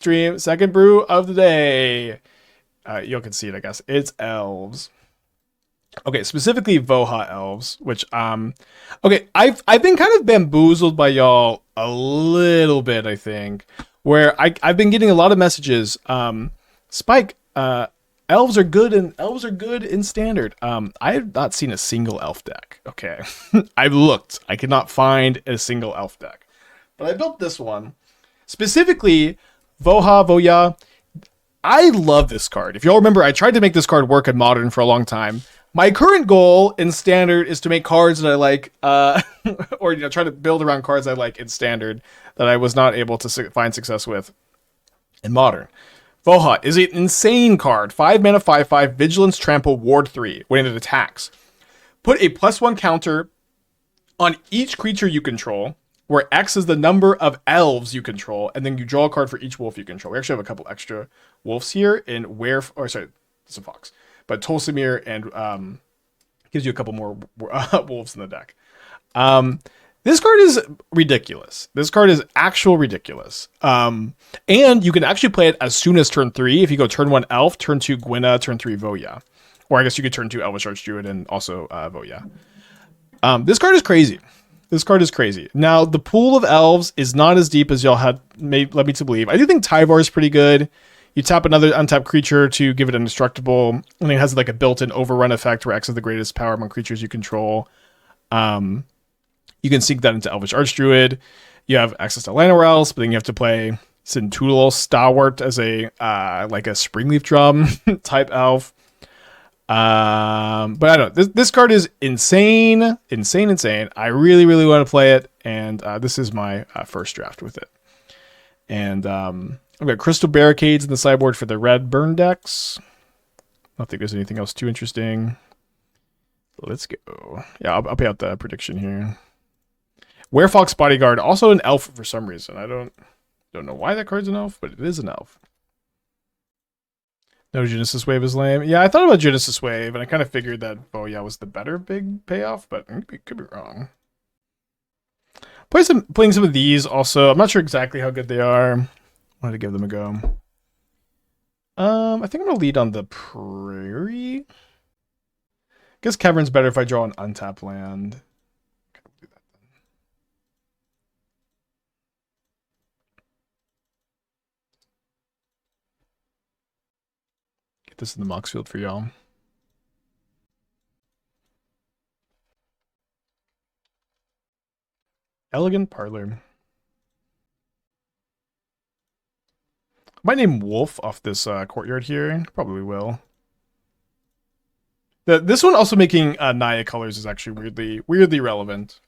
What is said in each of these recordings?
stream. Second brew of the day. You can see it, I guess. It's Elves. Okay, specifically Voja Elves, which okay, I've been kind of bamboozled by y'all a little bit, I think, where I've been getting a lot of messages. Spike, elves are good and elves are good in standard. I have not seen a single elf deck. Okay. I've looked. I cannot find a single elf deck. But I built this one. Specifically, Voja. I love this card. If y'all remember, I tried to make this card work in Modern for a long time. My current goal in Standard is to make cards that I like, or try to build around cards I like in Standard that I was not able to find success with in Modern. Voja is an insane card. 5 mana, 5/5, Vigilance, Trample, Ward 3 when it attacks. Put a +1 counter on each creature you control, where X is the number of elves you control, and then you draw a card for each wolf you control. We actually have a couple extra wolves here in it's a fox, but Tolsimir and gives you a couple more wolves in the deck. This card is ridiculous. This card is actual ridiculous. And you can actually play it as soon as turn 3. If you go turn 1 Elf, turn 2 Gwynna, turn 3 Voja. Or I guess you could turn 2 Elvish Archdruid and also Voja. This card is crazy. This card is crazy. Now, the pool of elves is not as deep as y'all had led me to believe. I do think Tyvar is pretty good. You tap another untapped creature to give it indestructible, and it has like a built-in overrun effect where X is the greatest power among creatures you control. You can sink that into Elvish Archdruid. You have access to Llanowar Elves, but then you have to play Centural Stalwart as a like a Springleaf Drum type elf. But I don't know. This card is insane. I really, really want to play it, and this is my first draft with it. And I've got Crystal Barricades in the sideboard for the red burn decks. I don't think there's anything else too interesting. Let's go. Yeah, I'll pay out the prediction here. Werefox Bodyguard, also an elf for some reason. I don't know why that card's an elf, but it is an elf. No Genesis Wave is lame. Yeah, I thought about Genesis Wave, and I kind of figured that Voja was the better big payoff, but I could be wrong. Playing some of these also. I'm not sure exactly how good they are. I wanted to give them a go. I think I'm going to lead on the Prairie. I guess Cavern's better if I draw an untapped land. This in the Mox field for y'all. Elegant Parlor. Might name Wolf off this courtyard here. Probably will. This one also making Naya colors is actually weirdly relevant.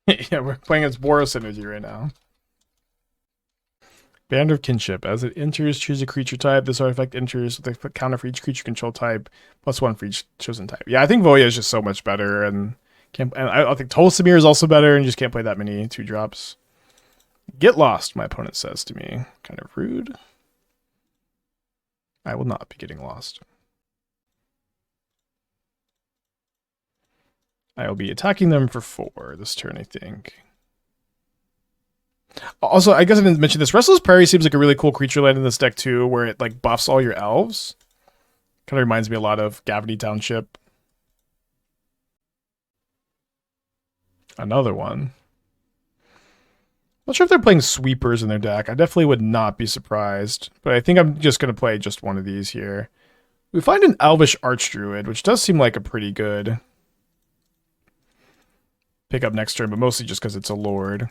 Yeah, we're playing as Boros Energy right now. Band of Kinship. As it enters, choose a creature type. This artifact enters with a counter for each creature control type, +1 for each chosen type. Yeah, I think Voja is just so much better, and I think Tolsimir is also better, and you just can't play that many 2-drops. Get lost, my opponent says to me. Kind of rude. I will not be getting lost. I will be attacking them for 4 this turn, I think. Also, I guess I didn't mention this. Restless Prairie seems like a really cool creature land in this deck too, where it like buffs all your elves. Kind of reminds me a lot of Gavany Township. Another one. Not sure if they're playing sweepers in their deck. I definitely would not be surprised, but I think I'm just going to play just one of these here. We find an Elvish Archdruid, which does seem like a pretty good pick up next turn, but mostly just because it's a Lord.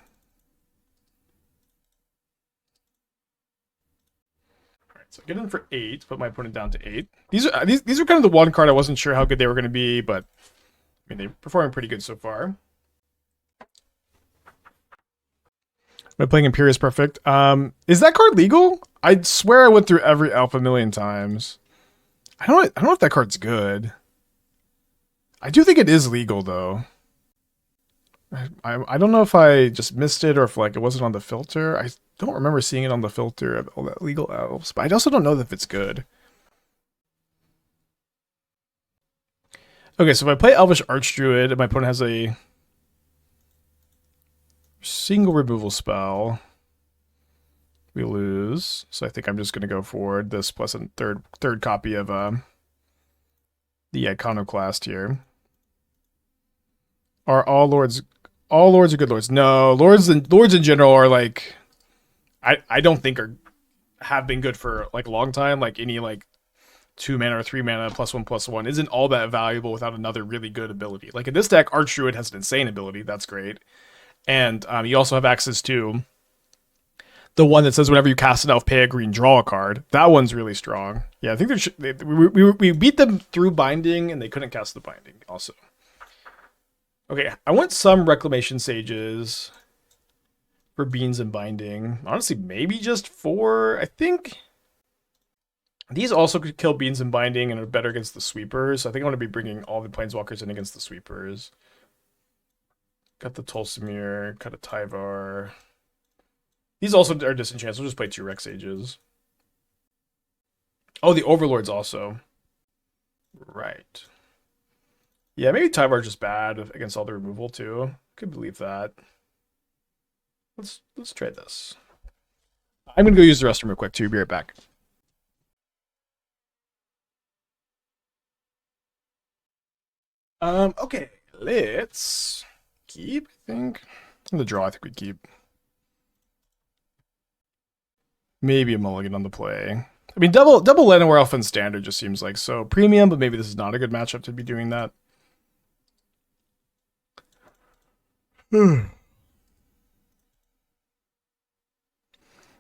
Alright, so I get in for 8, put my opponent down to 8. These are kind of the one card I wasn't sure how good they were going to be, but I mean, they're performing pretty good so far. Am I playing Imperious Perfect? Is that card legal? I swear I went through every alpha a million times. I don't know if that card's good. I do think it is legal though. I don't know if I just missed it or if like it wasn't on the filter. I don't remember seeing it on the filter of all that legal elves, but I also don't know if it's good. Okay, so if I play Elvish Archdruid and my opponent has a single removal spell, we lose. So I think I'm just going to go forward this plus a third copy of the Iconoclast here. Are all lords are good lords? No, lords in general are like I don't think have been good for like a long time. Like any like 2 mana or 3 mana +1/+1 isn't all that valuable without another really good ability. Like in this deck, Archdruid has an insane ability. That's great. And you also have access to the one that says whenever you cast an elf, pay a green, draw a card. That one's really strong. Yeah, I think we beat them through binding, and they couldn't cast the binding also. Okay, I want some Reclamation Sages for Beans and Binding. Honestly, maybe just 4. I think these also could kill Beans and Binding and are better against the Sweepers. So I think I want to be bringing all the Planeswalkers in against the Sweepers. Got the Tolsimir, got a Tyvar. These also are disenchants. We'll just play 2 Rex Sages. Oh, the Overlords also. Right. Yeah, maybe Tyvar's just bad against all the removal too. Could believe that. Let's trade this. I'm gonna go use the restroom real quick too. Be right back. Okay, let's keep. I think the draw. I think we keep. Maybe a mulligan on the play. I mean, double Llanowar Elf in standard just seems like so premium, but maybe this is not a good matchup to be doing that.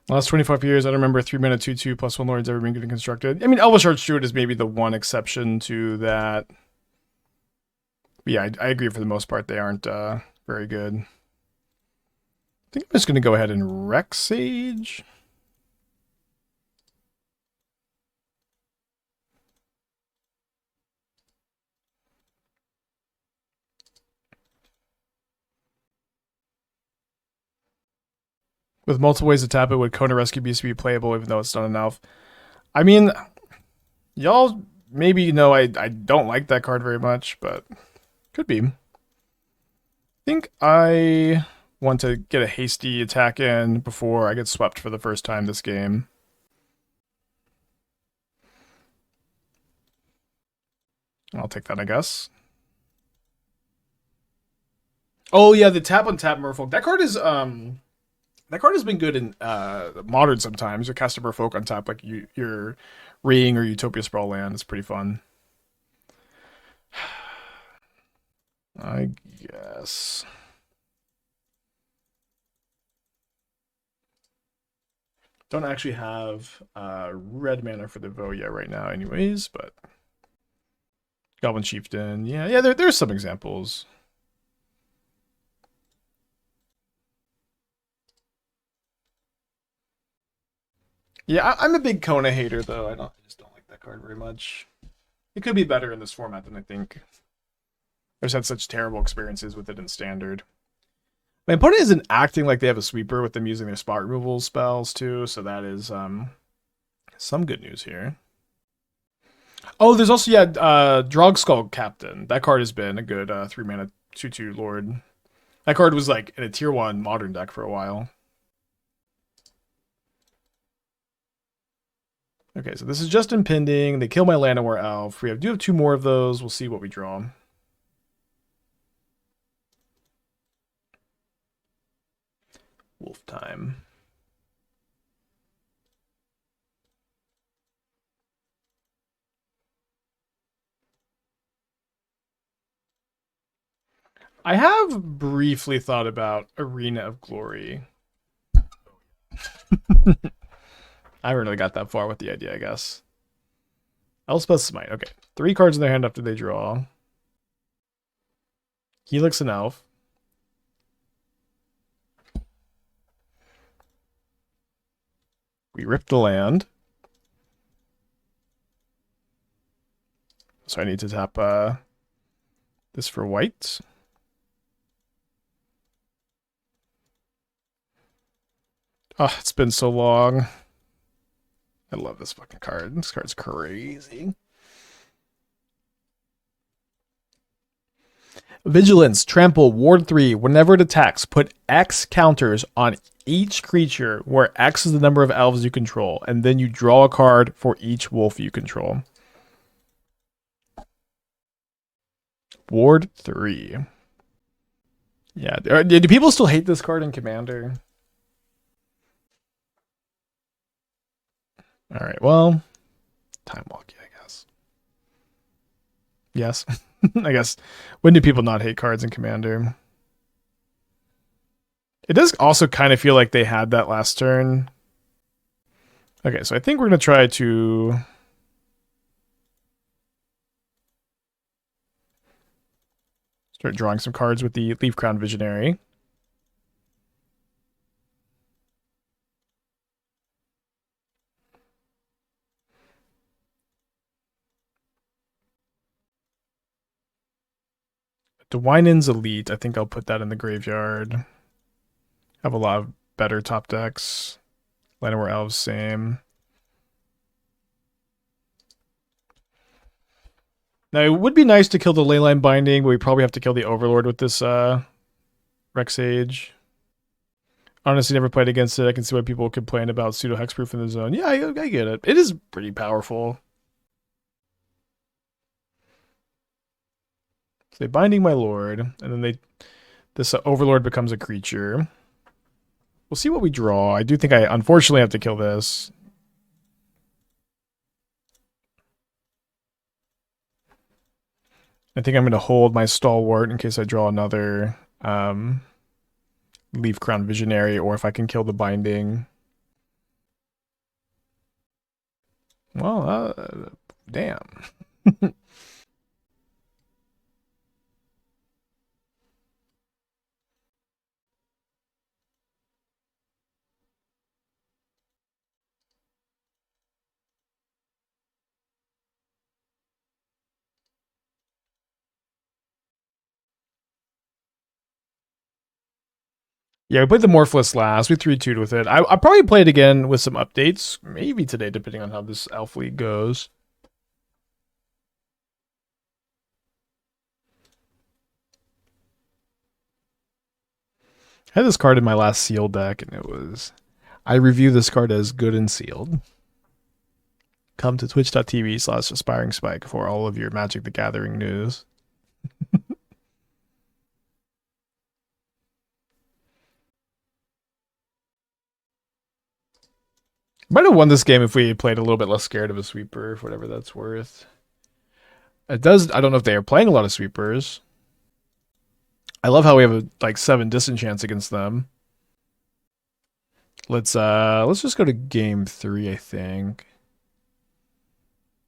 Last 25 years, I don't remember 3 mana 2/2 +1 lords ever being good and constructed. I mean, Elvish Archdruid is maybe the one exception to that. But yeah, I agree for the most part they aren't very good. I think I'm just going to go ahead and Rex Sage. With multiple ways to tap it, would Kona Rescue Beast be playable even though it's not an elf? I mean, y'all maybe know I don't like that card very much, but could be. I think I want to get a hasty attack in before I get swept for the first time this game. I'll take that, I guess. Oh yeah, the tap on tap Merfolk. That card has been good in modern sometimes. You cast a Merfolk on top like your Ring or Utopia Sprawl land. It's pretty fun. I guess. Don't actually have red mana for the Voja right now anyways, but Goblin Chieftain. Yeah, there's some examples. Yeah, I'm a big Kona hater though. I just don't like that card very much. It could be better in this format than I think. I've just had such terrible experiences with it in standard. My opponent isn't acting like they have a sweeper with them using their spot removal spells too, so that is some good news here. Oh, there's also Drogskull Captain. That card has been a good 3 mana 2/2 Lord. That card was like in a tier 1 modern deck for a while. Okay, so this is just impending. They kill my Llanowar Elf. Do have 2 more of those. We'll see what we draw. Wolf time. I have briefly thought about Arena of Glory. I haven't really got that far with the idea, I guess. Elspeth Smite. Okay. 3 cards in their hand after they draw. Helix and Elf. We rip the land. So I need to tap this for white. Oh, it's been so long. I love this fucking card. This card's crazy. Vigilance, trample, ward 3. Whenever it attacks, put X counters on each creature where X is the number of elves you control, and then you draw a card for each wolf you control. Ward 3. Yeah, do people still hate this card in Commander? All right, well, time walk, I guess. Yes, I guess. When do people not hate cards in Commander? It does also kind of feel like they had that last turn. Okay, so I think we're going to try to... start drawing some cards with the Leaf Crown Visionary. Dwynen's Elite, I think I'll put that in the graveyard. Have a lot of better top decks. Llanowar Elves, same. Now, it would be nice to kill the Leyline Binding, but we probably have to kill the Overlord with this Rex Age. Honestly, never played against it. I can see why people complain about pseudo hexproof in the zone. Yeah, I get it. It is pretty powerful. So they binding my lord, and then this Overlord becomes a creature. We'll see what we draw. I do think I unfortunately have to kill this. I think I'm going to hold my Stalwart in case I draw another Leaf Crown Visionary, or if I can kill the binding. Well, damn. Yeah, we played the Morphless last. We 3-2'd with it. I'll probably play it again with some updates. Maybe today, depending on how this Elf League goes. I had this card in my last sealed deck, and it was... I review this card as good and sealed. Come to twitch.tv/aspiring spike for all of your Magic the Gathering news. Might have won this game if we played a little bit less scared of a sweeper, for whatever that's worth. It does. I don't know if they are playing a lot of sweepers. I love how we have like 7 disenchants against them. Let's just go to game 3, I think.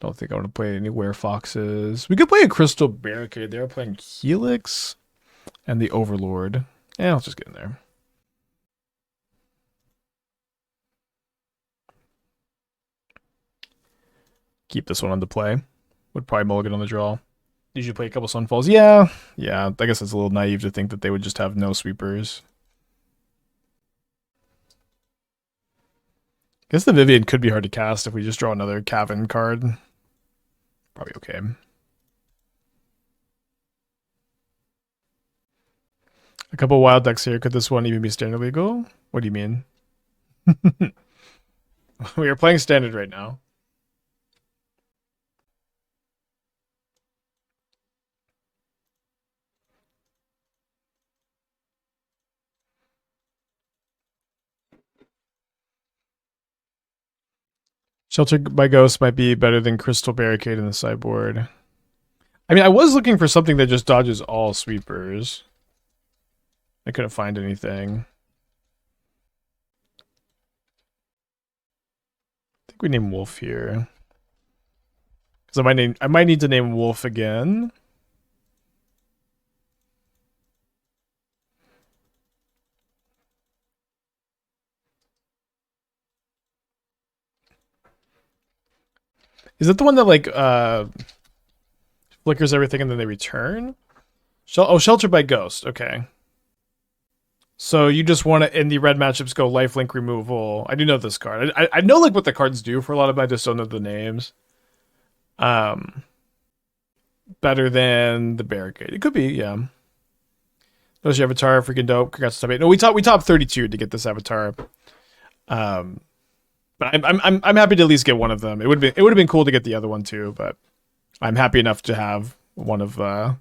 Don't think I want to play any Werefoxes. We could play a Crystal Barricade. They're playing Helix and the Overlord. Yeah, let's just get in there. Keep this one on the play. Would probably mulligan on the draw. Usually play a couple Sunfalls. Yeah. I guess it's a little naive to think that they would just have no sweepers. I guess the Vivian could be hard to cast if we just draw another Cavern card. Probably okay. A couple wild decks here. Could this one even be standard legal? What do you mean? We are playing standard right now. Shelter by Ghost might be better than Crystal Barricade in the sideboard. I mean, I was looking for something that just dodges all sweepers. I couldn't find anything. I think we name Wolf here. Because I might need to name Wolf again. Is that the one that like flickers everything and then they return? Shelter by Ghost. Okay. So you just want to, in the red matchups, go lifelink removal. I do know this card. I know like what the cards do for a lot of them. I just don't know the names. Better than the Barricade. It could be, yeah. Those your avatar, freaking dope. Congrats to top 8. No, we top 32 to get this avatar. But I'm happy to at least get one of them. It would have been cool to get the other one too, but I'm happy enough to have one of the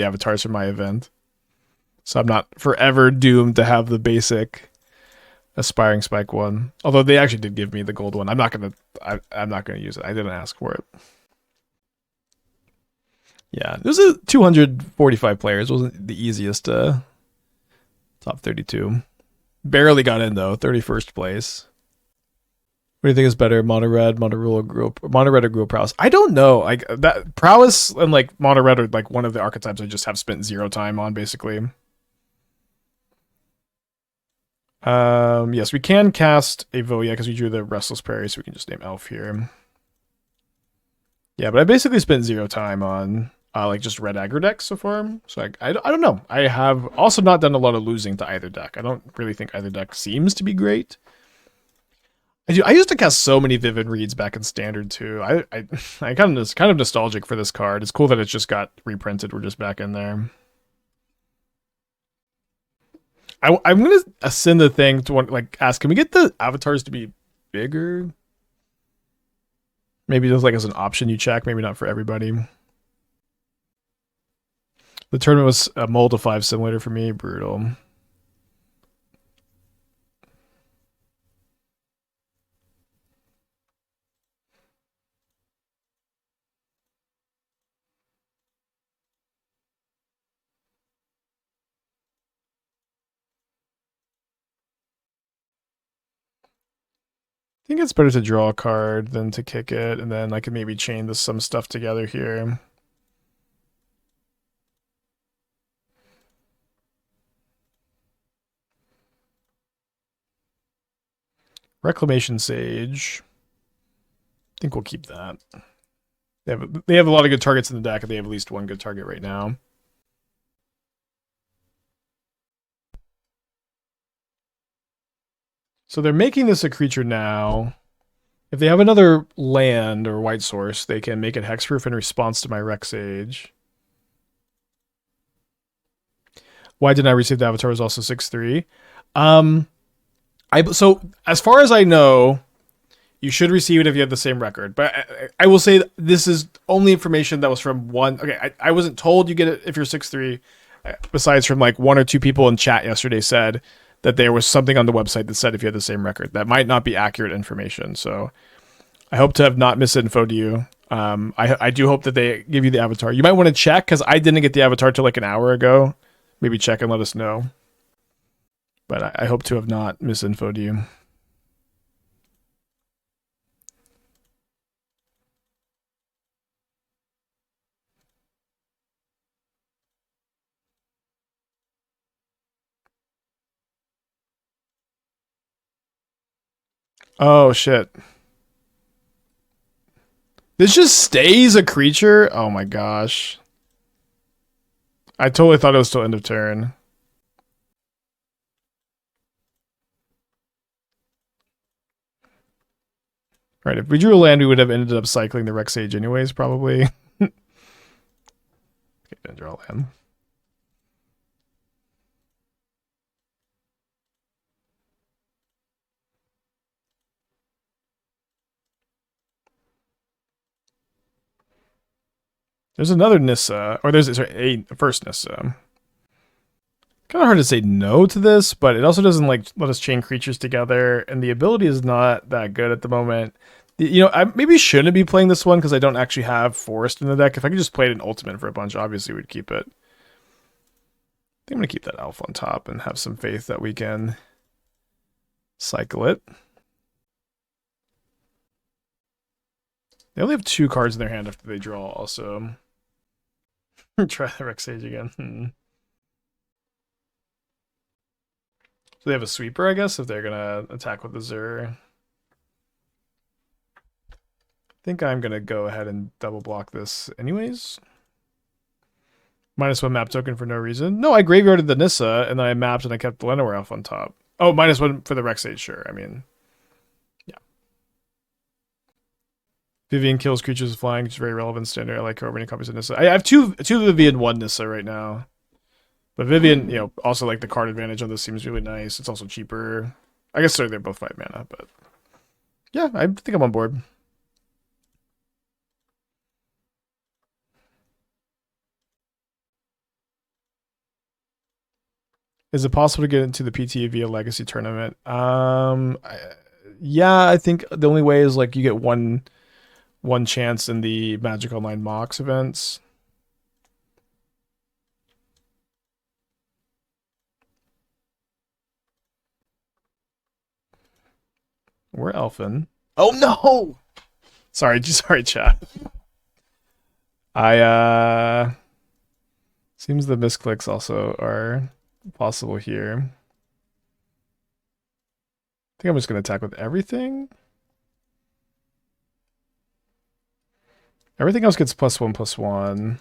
avatars from my event. So I'm not forever doomed to have the basic aspiring spike one. Although they actually did give me the gold one. I'm not gonna use it. I didn't ask for it. Yeah, there's a 245 players. Wasn't the easiest top 32. Barely got in though. 31st place. What do you think is better, mono red, mono red, or Gruul prowess? I don't know. Like that prowess and like mono red are like one of the archetypes I just have spent 0 time on basically. Yes, we can cast a Voja because we drew the Restless Prairie, so we can just name Elf here. Yeah, but I basically spent 0 time on like just red aggro decks so far. So I don't know. I have also not done a lot of losing to either deck. I don't really think either deck seems to be great. I used to cast so many Vivid Reads back in Standard too. I kind of nostalgic for this card. It's cool that it just got reprinted. We're just back in there. I'm gonna send the thing to ask. Can we get the avatars to be bigger? Maybe just like as an option you check. Maybe not for everybody. The tournament was a mold to 5 simulator for me. Brutal. I think it's better to draw a card than to kick it, and then I can maybe chain some stuff together here. Reclamation Sage. I think we'll keep that. They have a lot of good targets in the deck, and they have at least one good target right now. So they're making this a creature now. If they have another land or white source, they can make it hexproof in response to my Rec Sage. Why didn't I receive the avatar was also 6/3? So as far as I know, you should receive it if you have the same record. But I will say this is only information that was from one. Okay, I wasn't told you get it if you're 6/3. Besides from like 1 or 2 people in chat yesterday said that there was something on the website that said if you had the same record. That might not be accurate information. So I hope to have not misinfoed you. I do hope that they give you the avatar. You might want to check because I didn't get the avatar till like an hour ago. Maybe check and let us know. But I hope to have not misinfoed you. Oh, shit. This just stays a creature? Oh my gosh. I totally thought it was still end of turn. Right, if we drew a land, we would have ended up cycling the Rec Sage anyways, probably. Okay, didn't draw a land. There's another Nissa, or there's a first Nissa. Kind of hard to say no to this, but it also doesn't like let us chain creatures together, and the ability is not that good at the moment. I maybe shouldn't be playing this one because I don't actually have Forest in the deck. If I could just play it in Ultimate for a bunch, obviously we'd keep it. I think I'm gonna keep that Elf on top and have some faith that we can cycle it. They only have 2 cards in their hand after they draw, also. Try the Rec Sage again. So they have a sweeper, I guess, if they're gonna attack with the Zur. I think I'm gonna go ahead and double block this anyways. -1 map token for no reason. No, I graveyarded the Nissa, and then I mapped and I kept the Llanowar Elf on top. Oh, -1 for the Rec Sage, sure. I mean, yeah. Vivian kills creatures with flying, which is very relevant standard. I like her many copies of Nissa. I have two Vivian, 1 Nissa right now. But Vivian, also like the card advantage on this seems really nice. It's also cheaper. I guess they're both 5 mana, but yeah, I think I'm on board. Is it possible to get into the PT via Legacy tournament? Yeah, I think the only way is like you get one chance in the Magic Online Mox events. We're Elfin. Oh no! Sorry, chat. I seems the misclicks also are possible here. I think I'm just gonna attack with everything. Everything else gets +1/+1.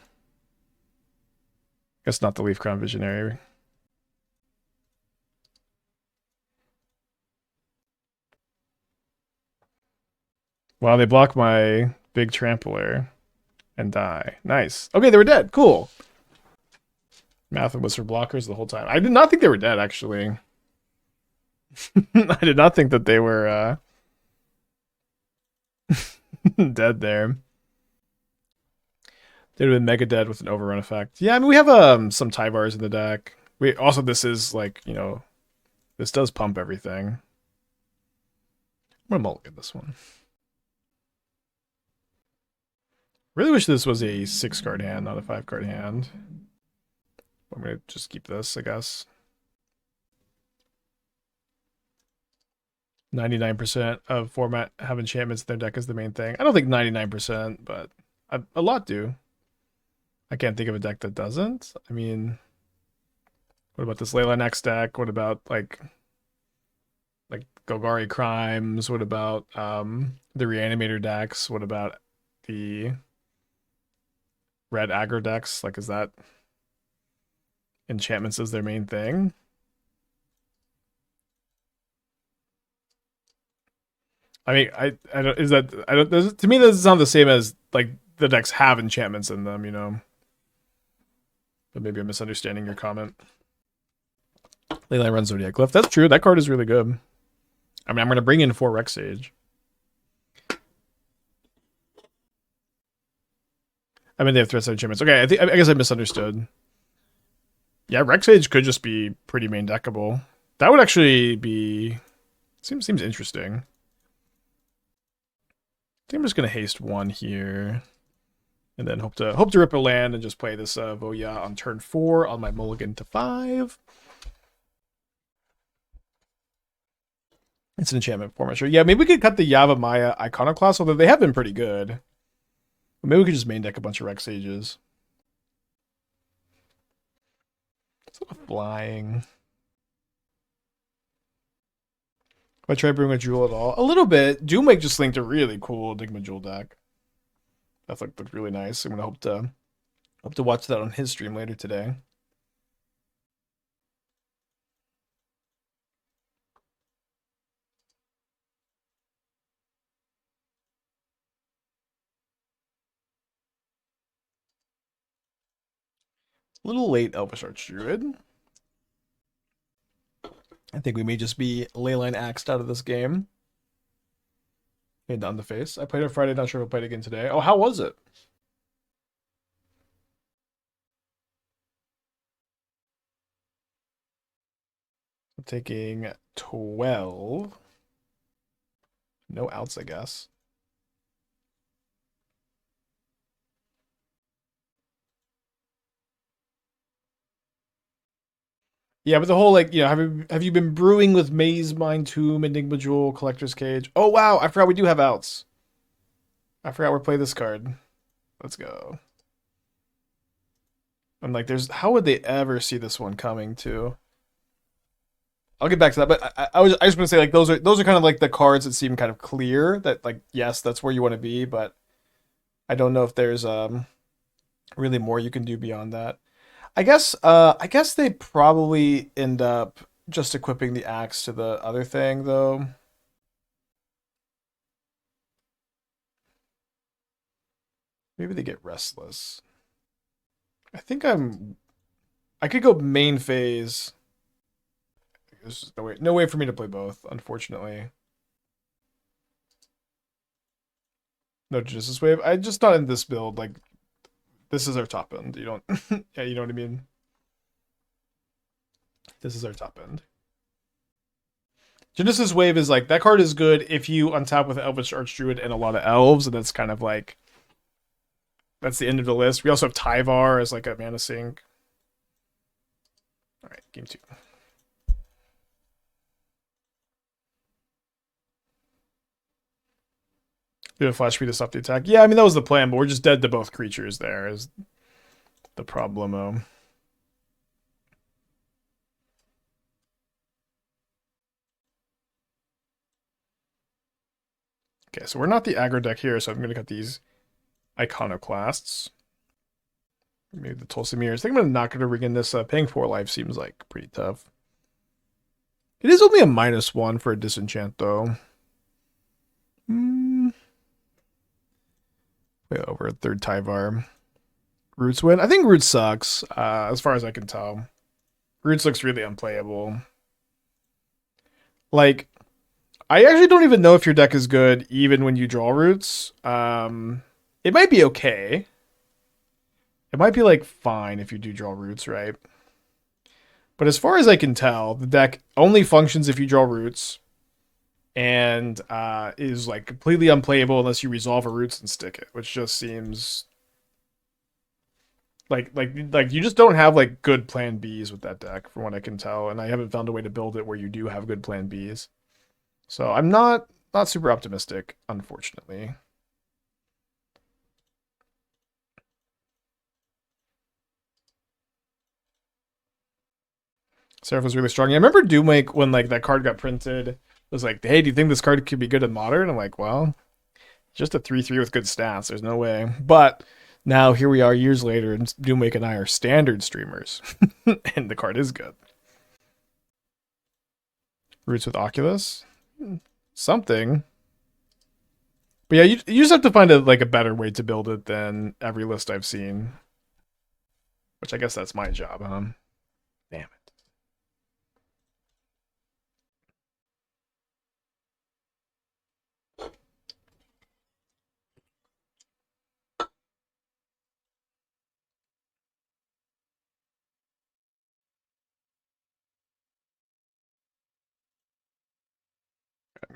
Guess not the Leaf Crown Visionary. Wow, they block my big trampler and die. Nice. Okay, they were dead. Cool. Math was for blockers the whole time. I did not think they were dead, actually. I did not think that they were dead there. They'd have been mega dead with an overrun effect. Yeah, I mean we have some Tyvars in the deck. We also this is like, this does pump everything. I'm gonna mulligan this one. Really wish this was a 6-card hand, not a 5-card hand. I'm gonna just keep this, I guess. 99% of format have enchantments in their deck as the main thing. I don't think 99%, but a lot do. I can't think of a deck that doesn't. I mean, what about this Leyline X deck? What about like Golgari Crimes? What about the Reanimator decks? What about the red aggro decks? Like, is that enchantments as their main thing? I mean, I don't is that I don't to me that doesn't sound the same as like the decks have enchantments in them. But maybe I'm misunderstanding your comment. Leyline runs Zodiac Glyph. That's true. That card is really good. I mean, I'm going to bring in 4 Rex Sage. I mean, they have threats and enchantments. Okay, I guess I misunderstood. Yeah, Rex Sage could just be pretty main deckable. That would actually be seems interesting. I think I'm just going to haste 1 here. And then hope to rip a land and just play this Voja on turn 4 on my mulligan to 5. It's an enchantment format, sure. Yeah, maybe we could cut the Yavimaya Iconoclast, although they have been pretty good. But maybe we could just main deck a bunch of Rex Sages. It's a flying. If I try to bring a Jewel at all, a little bit. Doomwake just linked a really cool Enigma Jewel deck. That looked really nice. I'm gonna hope to watch that on his stream later today. A little late, Elvish Archdruid. I think we may just be Leyline axed out of this game. Made on the face. I played on Friday, not sure if I'll play it again today. Oh, how was it? I'm taking 12. No outs, I guess. Yeah, but the whole like, have you been brewing with Maze Mine Tomb, Enigma Jewel, Collector's Cage? Oh wow, I forgot we do have outs. I forgot we're playing this card. Let's go. I'm like, how would they ever see this one coming to? I'll get back to that, but I just want to say like those are kind of like the cards that seem kind of clear that like yes, that's where you want to be, but I don't know if there's really more you can do beyond that. I guess they probably end up just equipping the axe to the other thing though. Maybe they get restless. I think I'm I could go main phase. There's just no way for me to play both, unfortunately. No Genesis Wave. I just not in this build. Like, this is our top end. You don't, yeah, you know what I mean? This is our top end. Genesis Wave is like, that card is good if you untap with Elvish Archdruid and a lot of elves, and that's kind of like, that's the end of the list. We also have Tyvar as like a mana sink. All right, game 2. Do a flash speed to stop the attack. Yeah, I mean, that was the plan, but we're just dead to both creatures there is the problemo. Okay, so we're not the aggro deck here, so I'm going to cut these Iconoclasts. Maybe the Tulsimirs. I think I'm going to knock it over again. This paying 4 life seems like pretty tough. It is only a -1 for a disenchant, though. Wait, over a third Tyvar. Roots win? I think Roots sucks, as far as I can tell. Roots looks really unplayable. Like, I actually don't even know if your deck is good even when you draw Roots. It might be okay. It might be, like, fine if you do draw Roots, right? But as far as I can tell, the deck only functions if you draw Roots. And is, like, completely unplayable unless you resolve a Roots and stick it. Which just seems... Like you just don't have, like, good plan Bs with that deck, from what I can tell. And I haven't found a way to build it where you do have good plan Bs. So I'm not super optimistic, unfortunately. Seraph was really strong. Yeah, I remember Doomwake when, like, that card got printed. It was like, hey, do you think this card could be good in Modern? I'm like, well, just a 3/3 with good stats. There's no way. But now here we are years later, and Doomwake and I are standard streamers. And the card is good. Roots with Oculus? Something. But yeah, you just have to find a better way to build it than every list I've seen. Which I guess that's my job, huh? Damn it.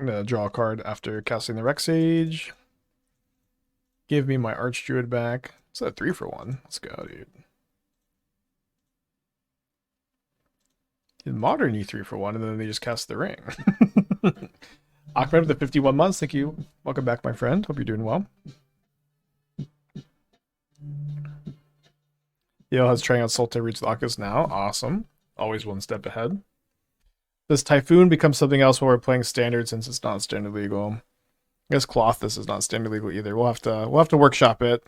I'm gonna draw a card after casting the Rex Sage. Give me my Archdruid back. It's a 3-for-1. Let's go, dude. In Modern, you 3-for-1, and then they just cast the ring. Ahmed with the 51 months. Thank you. Welcome back, my friend. Hope you're doing well. Yale has trying out Sultai Roots with Oculus now. Awesome. Always one step ahead. Does Typhoon become something else while we're playing Standard since it's not Standard legal? I guess Cloth this is not Standard legal either. We'll have to workshop it.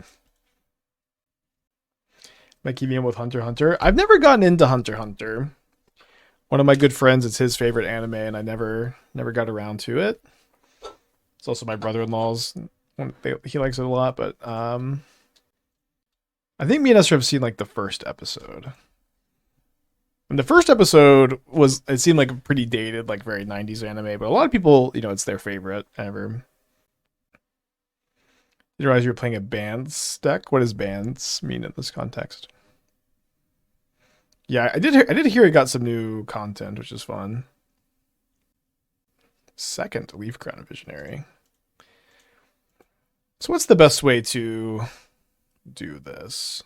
Might keep me in with Hunter x Hunter. I've never gotten into Hunter x Hunter. One of my good friends, it's his favorite anime, and I never got around to it. It's also my brother-in-law's. He likes it a lot, but I think me and Esther have seen like the first episode. And the first episode it seemed like a pretty dated, like very 90s anime, but a lot of people, it's their favorite ever. Did you realize you were playing a bands deck? What does bands mean in this context? Yeah, I did hear it got some new content, which is fun. Second Leaf Crown Visionary. So what's the best way to do this?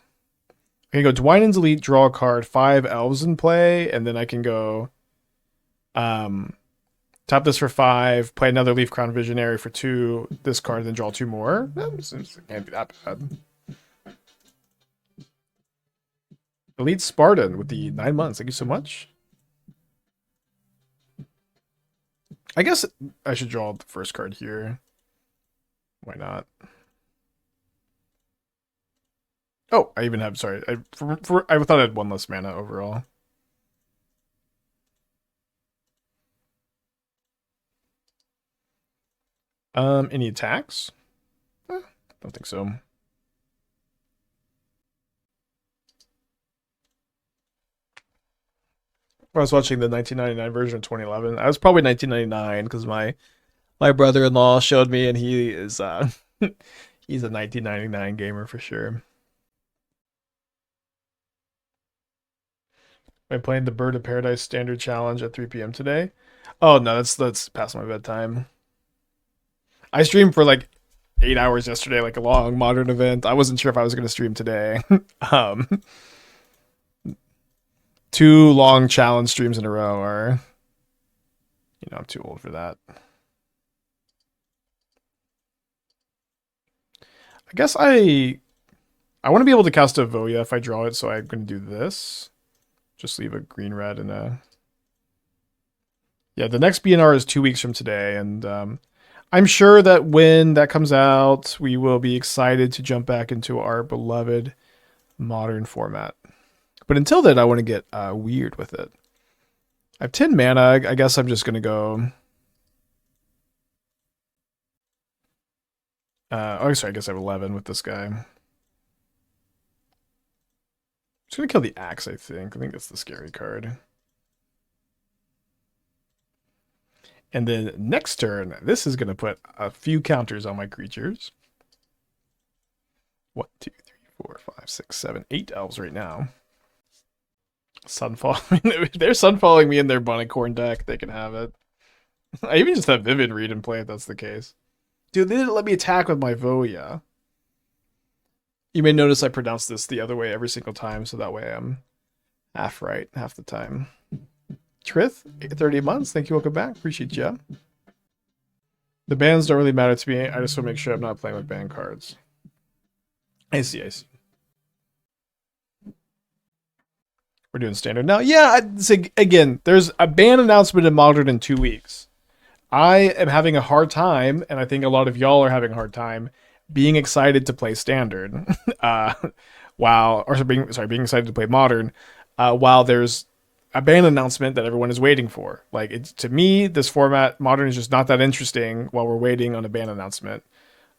I can go Dwynen's Elite, draw a card, 5 Elves in play, and then I can go tap this for 5, play another Leaf Crown Visionary for 2, this card, then draw 2 more. It can't be that bad. Elite Spartan with the 9 months. Thank you so much. I guess I should draw the first card here. Why not? Oh, I even have, sorry. I thought I had 1 less mana overall. Any attacks? Don't think so. I was watching the 1999 version of 2011. I was probably 1999 because my brother-in-law showed me, and he is he's a 1999 gamer for sure. I'm playing the Bird of Paradise Standard Challenge at 3 p.m. today. Oh no, that's past my bedtime. I streamed for like 8 hours yesterday, like a long modern event. I wasn't sure if I was going to stream today. um, 2 long challenge streams in a row are, I'm too old for that. I guess I want to be able to cast a Voja if I draw it, so I'm going to do this. Just leave a green red and a. Yeah, the next BNR is 2 weeks from today, and I'm sure that when that comes out, we will be excited to jump back into our beloved modern format. But until then, I want to get weird with it. I have 10 mana. I guess I'm just going to go. Sorry, I guess I have 11 with this guy. I'm just going to kill the axe, I think. I think that's the scary card. And then next turn, this is going to put a few counters on my creatures. 1, 2, 3, 4, 5, 6, 7, 8 elves right now. Sunfall. They're sunfalling me in their Bunnycorn deck. They can have it. I even just have Vivid Read in play if that's the case. Dude, they didn't let me attack with my Voja. You may notice I pronounce this the other way every single time, so that way I'm half right half the time. Trith, 30 months. Thank you. Welcome back. Appreciate you. The bans don't really matter to me. I just want to make sure I'm not playing with ban cards. I see. We're doing standard now. Yeah, again, there's a ban announcement in Modern in 2 weeks. I am having a hard time, and I think a lot of y'all are having a hard time, being excited to play standard. Being excited to play Modern, while there's a ban announcement that everyone is waiting for. Like, to me, this format, Modern, is just not that interesting while we're waiting on a ban announcement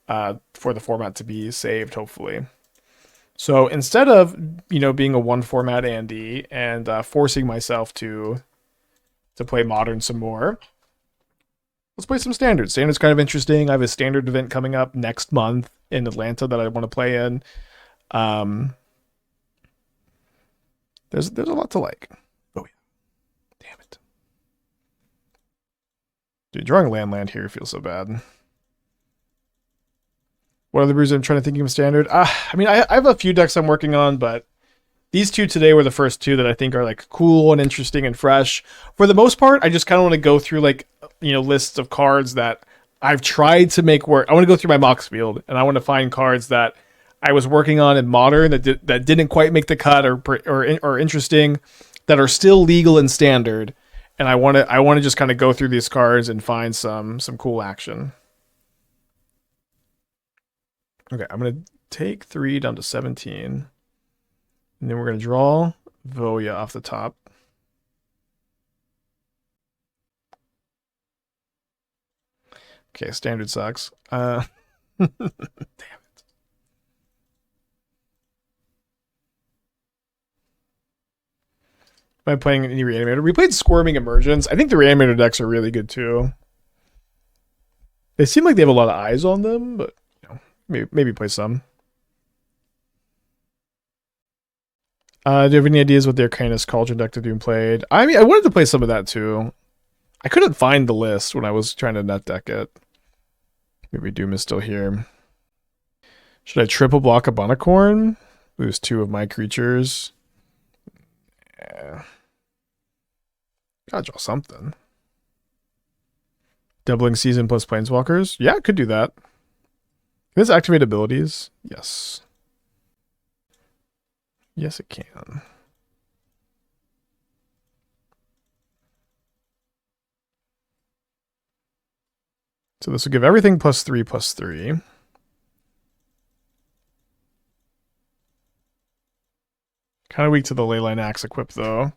for the format to be saved, hopefully. So instead of, being a one format Andy and forcing myself to play Modern some more, let's play some Standard. Standard's kind of interesting. I have a Standard event coming up next month in Atlanta that I want to play in. There's a lot to like. Oh yeah, damn it, dude! Drawing land here feels so bad. What other brews I'm trying to think of Standard? I have a few decks I'm working on, but these 2 today were the first 2 that I think are like cool and interesting and fresh. For the most part, I just kind of want to go through lists of cards that I've tried to make work. I want to go through my Mox field, and I want to find cards that I was working on in Modern that didn't quite make the cut or interesting, that are still legal in Standard, and I want to just kind of go through these cards and find some cool action. Okay, I'm going to take 3 down to 17. And then we're going to draw Voja off the top. Okay, Standard sucks. Damn it. Am I playing any Reanimator? We played Squirming Emergence. I think the Reanimator decks are really good too. They seem like they have a lot of eyes on them, but maybe play some. Do you have any ideas what their Arcanist Cauldron deck to do and played? I wanted to play some of that too. I couldn't find the list when I was trying to net deck it. Maybe Doom is still here. Should I triple block a Bunnycorn? Lose 2 of my creatures. Yeah. Gotta draw something. Doubling Season plus Planeswalkers? Yeah, I could do that. Can this activate abilities? Yes. Yes, it can. So this will give everything +3/+3. Kind of weak to the Leyline Axe equip, though.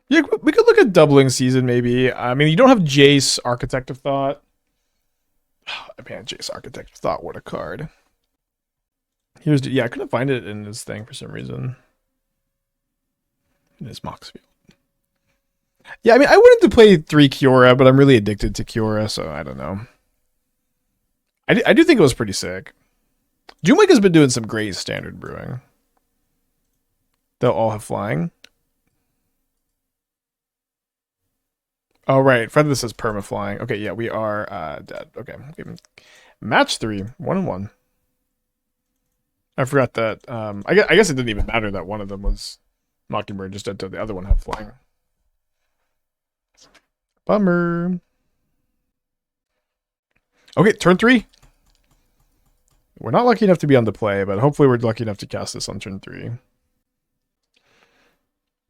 Yeah, we could look at Doubling Season, maybe. I mean, you don't have Jace, Architect of Thought. Man, Jace, Architect of Thought, what a card. I couldn't find it in this thing for some reason. It is Moxfield. Yeah, I mean, I wanted to play 3 Kiora, but I'm really addicted to Kiora, so I don't know. I do think it was pretty sick. Doomwake has been doing some great standard brewing. They'll all have flying. Oh, right. Friend of this is perma flying. Okay, yeah, we are dead. Okay. Match 3, 1-1. I forgot that. I guess it didn't even matter that one of them was Mockingbird, just until the other one had flying. Bummer. Okay, turn 3. We're not lucky enough to be on the play, but hopefully we're lucky enough to cast this on turn 3.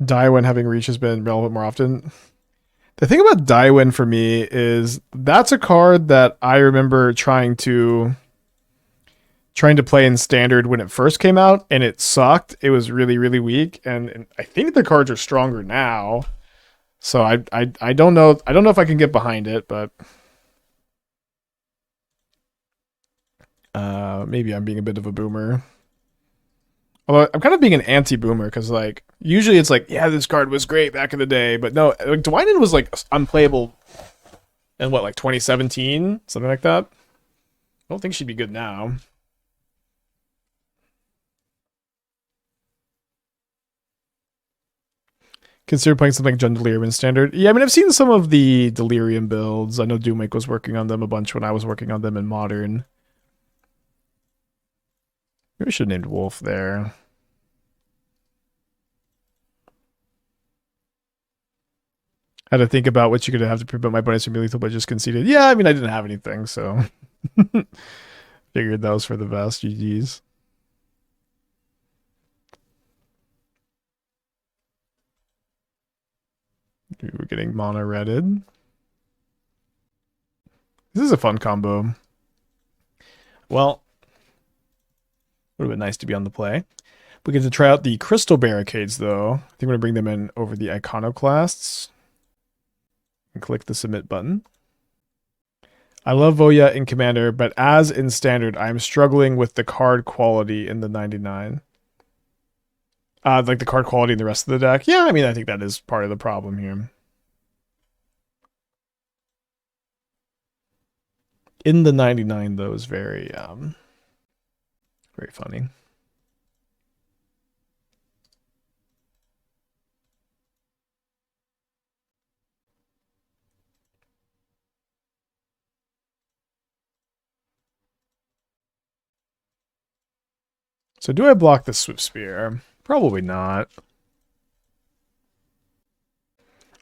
Die when having reach has been relevant more often. The thing about Daiwin for me is that's a card that I remember trying to play in standard when it first came out, and it sucked. It was really, really weak, and I think the cards are stronger now. So I don't know. I don't know if I can get behind it, but maybe I'm being a bit of a boomer. Although I'm kind of being an anti-boomer because like usually it's like, yeah, this card was great back in the day, but no, like Dwayne was like unplayable in what, like 2017, something like that. I don't think she'd be good now. Consider playing something like Jund Delirium in standard. Yeah, I mean I've seen some of the Delirium builds. I know Doomwake was working on them a bunch when I was working on them in Modern. Maybe we should have named Wolf there. Had to think about what you're gonna have to prevent my bonus from being lethal, but just conceded. Yeah, I mean I didn't have anything, so figured that was for the best. GG's. We're getting mono redded. This is a fun combo. Well, would have been nice to be on the play. We get to try out the crystal barricades, though. I think we're gonna bring them in over the iconoclasts. And click the submit button. I love Voja in Commander, but as in Standard, I'm struggling with the card quality in the 99. Like the card quality in the rest of the deck. Yeah, I mean, I think that is part of the problem here. In the 99, though, is very funny. So do I block the Swift Spear? Probably not.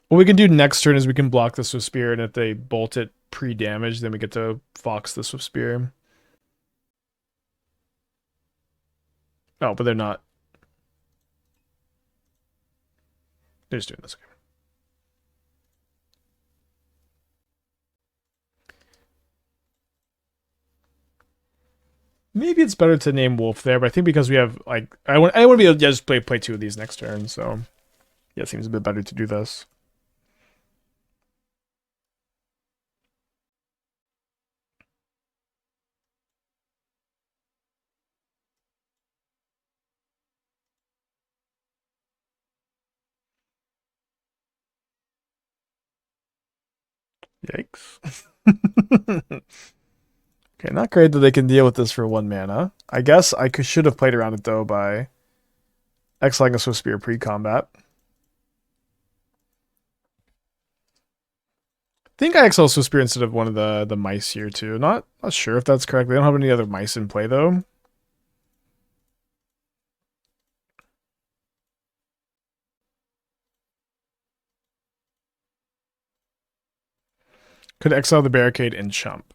What we can do next turn is we can block the Swift Spear, and if they bolt it pre-damage, then we get to Fox the Swift Spear. Oh, but they're not. They're just doing this. Okay. Maybe it's better to name Wolf there, but I think because we have like I want to be able to just play 2 of these next turn, so yeah, it seems a bit better to do this. Yikes. Okay, not great that they can deal with this for 1 mana. I guess I should have played around it though by exiling a Swift Spear pre-combat. I think I exile Swift Spear instead of one of the mice here too. Not sure if that's correct. They don't have any other mice in play though. Could exile the barricade and chump.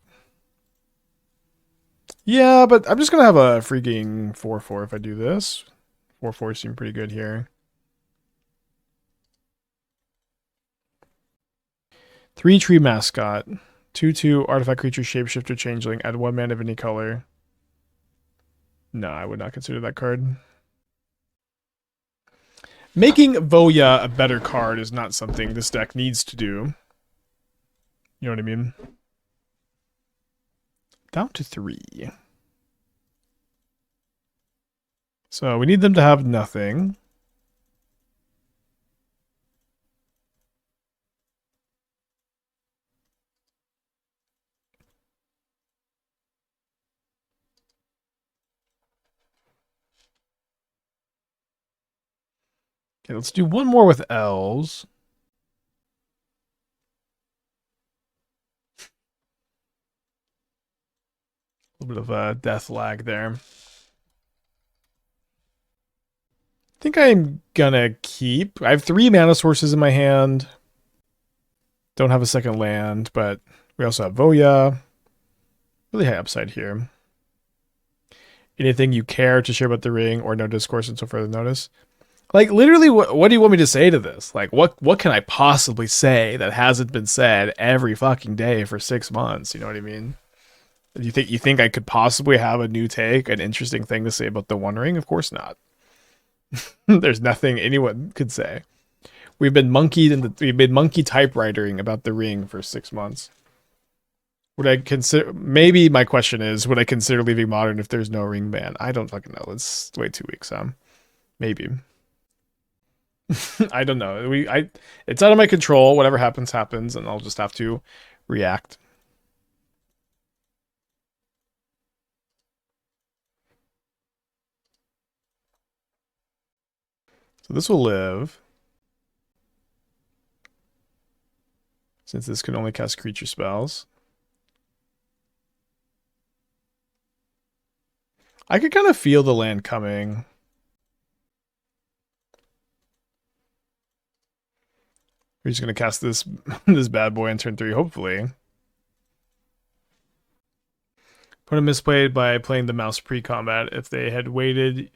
Yeah, but I'm just gonna have a freaking 4/4 if I do this. 4/4 seem pretty good here. 3 tree mascot. 2/2 artifact creature shapeshifter changeling. Add 1 mana of any color. No, I would not consider that card. Making Voja a better card is not something this deck needs to do. You know what I mean? Down to 3. So we need them to have nothing. Okay, let's do one more with elves. A little bit of a death lag there. I think I'm gonna keep. I have 3 mana sources in my hand. Don't have a second land, but we also have Voja. Really high upside here. Anything you care to share about the ring or no discourse until further notice? Like, literally, what do you want me to say to this? Like, what can I possibly say that hasn't been said every fucking day for 6 months? You know what I mean? You think I could possibly have a new take, an interesting thing to say about the One Ring? Of course not. There's nothing anyone could say. We've been monkey typewritering about the ring for 6 months. Would I consider? Maybe my question is, would I consider leaving modern if there's no ring ban? I don't fucking know. Let's wait 2 weeks. Maybe. I don't know. It's out of my control. Whatever happens, happens, and I'll just have to react. So this will live, since this can only cast creature spells. I could kind of feel the land coming. We're just gonna cast this this bad boy on turn 3, hopefully. Opponent misplayed by playing the mouse pre-combat. If they had waited,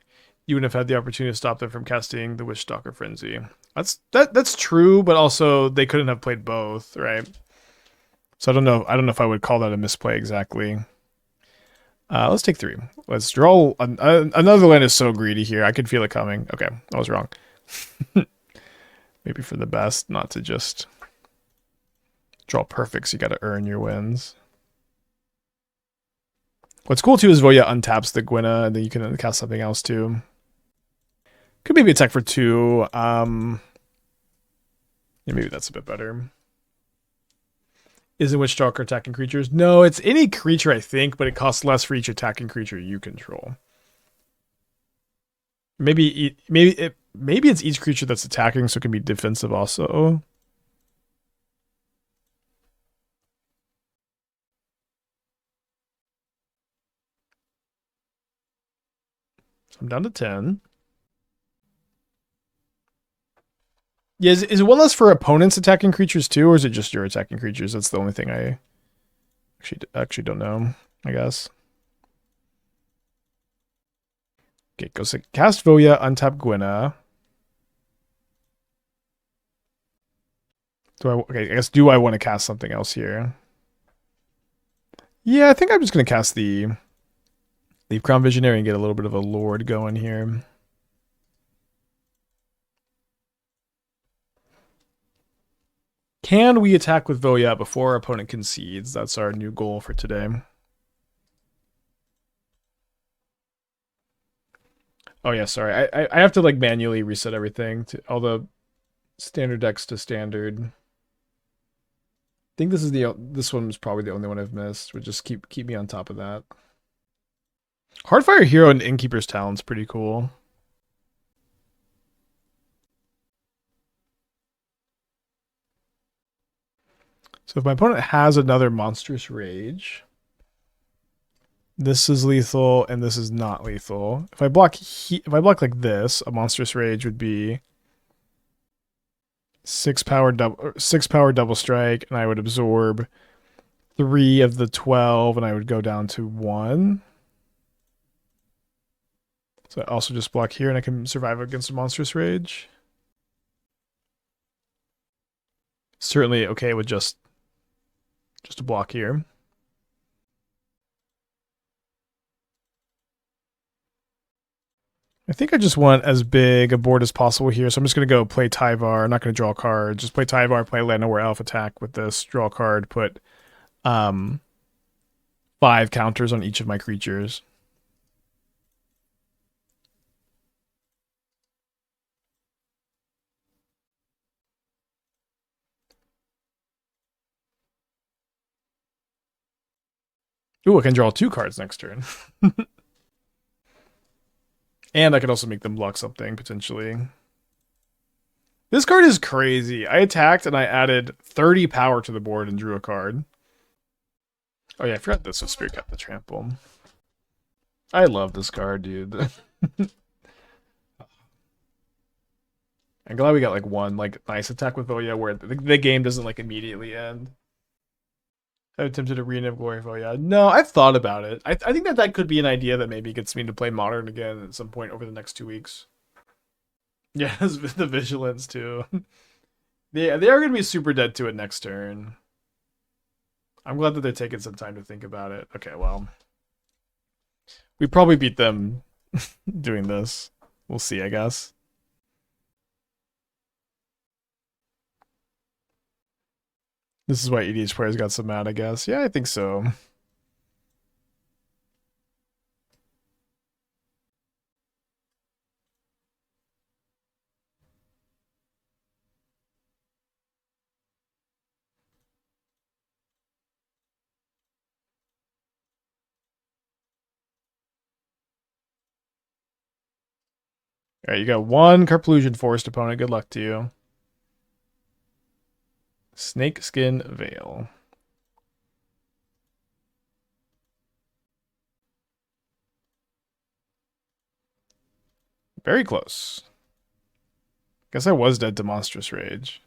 you wouldn't have had the opportunity to stop them from casting the Wishstalker Frenzy. That's true, but also they couldn't have played both, right? So I don't know. I don't know if I would call that a misplay exactly. Let's take 3. Let's draw. Another land is so greedy here. I could feel it coming. Okay, I was wrong. Maybe for the best not to just draw perfects. You got to earn your wins. What's cool too is Voja untaps the Gwynna, and then you can cast something else too. Could maybe attack for 2. Yeah, maybe that's a bit better. Isn't Witchstalker attacking creatures? No, it's any creature, I think, but it costs less for each attacking creature you control. Maybe it's each creature that's attacking, so it can be defensive also. So I'm down to 10. Yeah, is it one less for opponents attacking creatures too, or is it just your attacking creatures? That's the only thing I actually don't know, I guess. Okay, go cast Voja, untap Gwynna. Okay, I guess do I want to cast something else here? Yeah, I think I'm just gonna cast the Leaf Crown Visionary and get a little bit of a Lord going here. Can we attack with Voja before our opponent concedes? That's our new goal for today. Oh yeah, sorry. I have to like manually reset everything to all the standard decks to standard. I think this one's probably the only one I've missed. Would just keep me on top of that. Hardfire Hero and Innkeeper's Talon's pretty cool. So if my opponent has another Monstrous Rage, this is lethal and this is not lethal. If I block like this, a Monstrous Rage would be 6 power double strike, and I would absorb 3 of the 12, and I would go down to 1. So I also just block here, and I can survive against a Monstrous Rage. Certainly okay with just a block here. I think I just want as big a board as possible here, so I'm just going to go play Tyvar. I'm not going to draw a card. Just play Tyvar, play Land Nowhere Elf, attack with this, draw a card, put 5 counters on each of my creatures. Ooh, I can draw 2 cards next turn. And I could also make them block something, potentially. This card is crazy. I attacked and I added 30 power to the board and drew a card. Oh yeah, I forgot this was Spirit Cut the Trample. I love this card, dude. I'm glad we got like one like nice attack with Voja where the game doesn't like immediately end. I've attempted Arena of Glory Voja. No, I've thought about it. I think that could be an idea that maybe gets me to play Modern again at some point over the next 2 weeks. Yeah, the Vigilance too. Yeah, they are going to be super dead to it next turn. I'm glad that they're taking some time to think about it. Okay, well. We probably beat them doing this. We'll see, I guess. This is why EDH players got so mad, I guess. Yeah, I think so. All right, you got one Carplusion Forest opponent. Good luck to you. Snakeskin Veil. Very close. Guess I was dead to Monstrous Rage.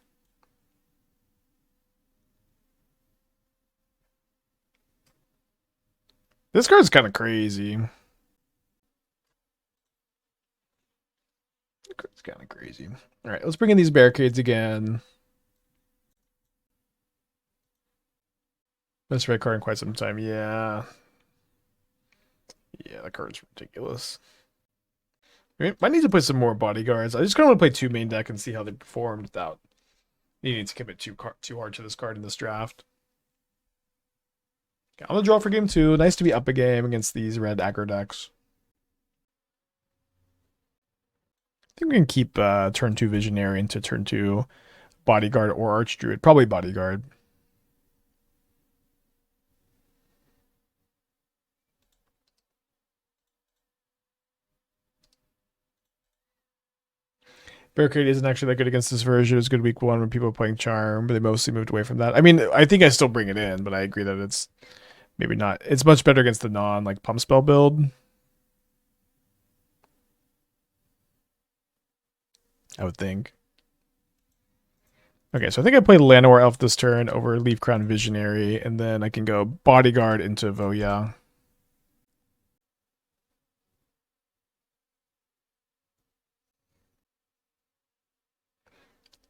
This card's kind of crazy. It's kind of crazy. All right, let's bring in these barricades again. Best red card in quite some time. Yeah. Yeah, that card's ridiculous. Might need to play some more bodyguards. I just kind of want to play two main deck and see how they perform without needing to commit too hard to this card in this draft. Okay, on the draw for game 2. Nice to be up a game against these red aggro decks. I think we can keep turn 2 Visionary into turn 2 Bodyguard or Archdruid. Probably Bodyguard. Barricade isn't actually that good against this version. It was good week 1 when people were playing Charm, but they mostly moved away from that. I mean, I think I still bring it in, but I agree that it's maybe not. It's much better against the non like pump spell build. I would think. Okay, so I think I played Llanowar Elf this turn over Leaf Crown Visionary, and then I can go Bodyguard into Voja.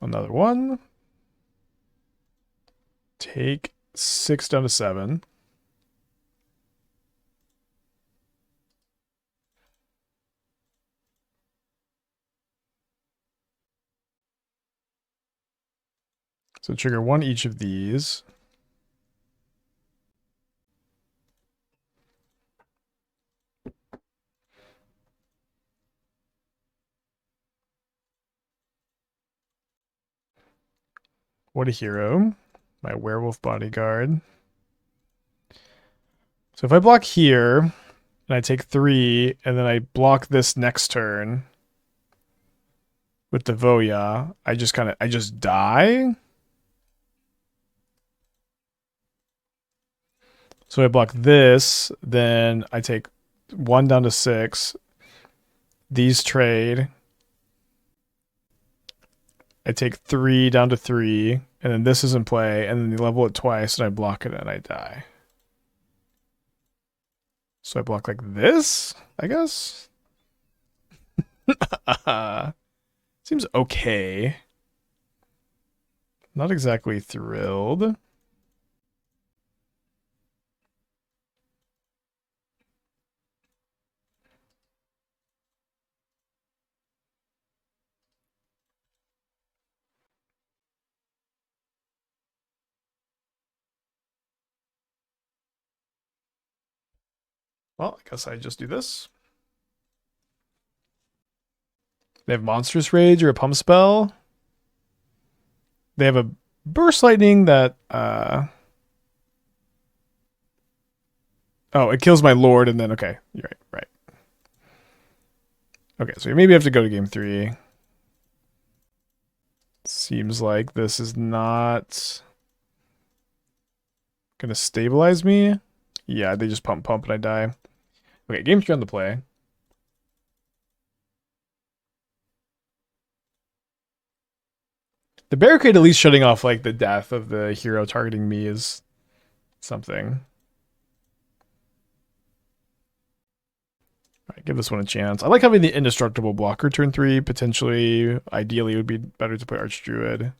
Another one. Take 6 down to 7. So trigger one each of these. What a hero. My werewolf bodyguard. So if I block here, and I take 3, and then I block this next turn with the Voja, I just die. So I block this, then I take 1 down to 6. These trade. I take 3 down to 3, and then this is in play, and then you level it twice, and I block it, and I die. So I block like this, I guess? Seems okay. Not exactly thrilled. Well, I guess I just do this. They have Monstrous Rage or a Pump Spell. They have a Burst Lightning that... Oh, it kills my Lord and then... Okay, you're right. Okay, so we maybe have to go to game 3. Seems like this is not gonna stabilize me. Yeah, they just pump and I die. Okay, game 3 on the play. The barricade at least shutting off like the death of the hero targeting me is something. All right, give this one a chance. I like having the indestructible blocker turn 3. Potentially, ideally, it would be better to play Archdruid.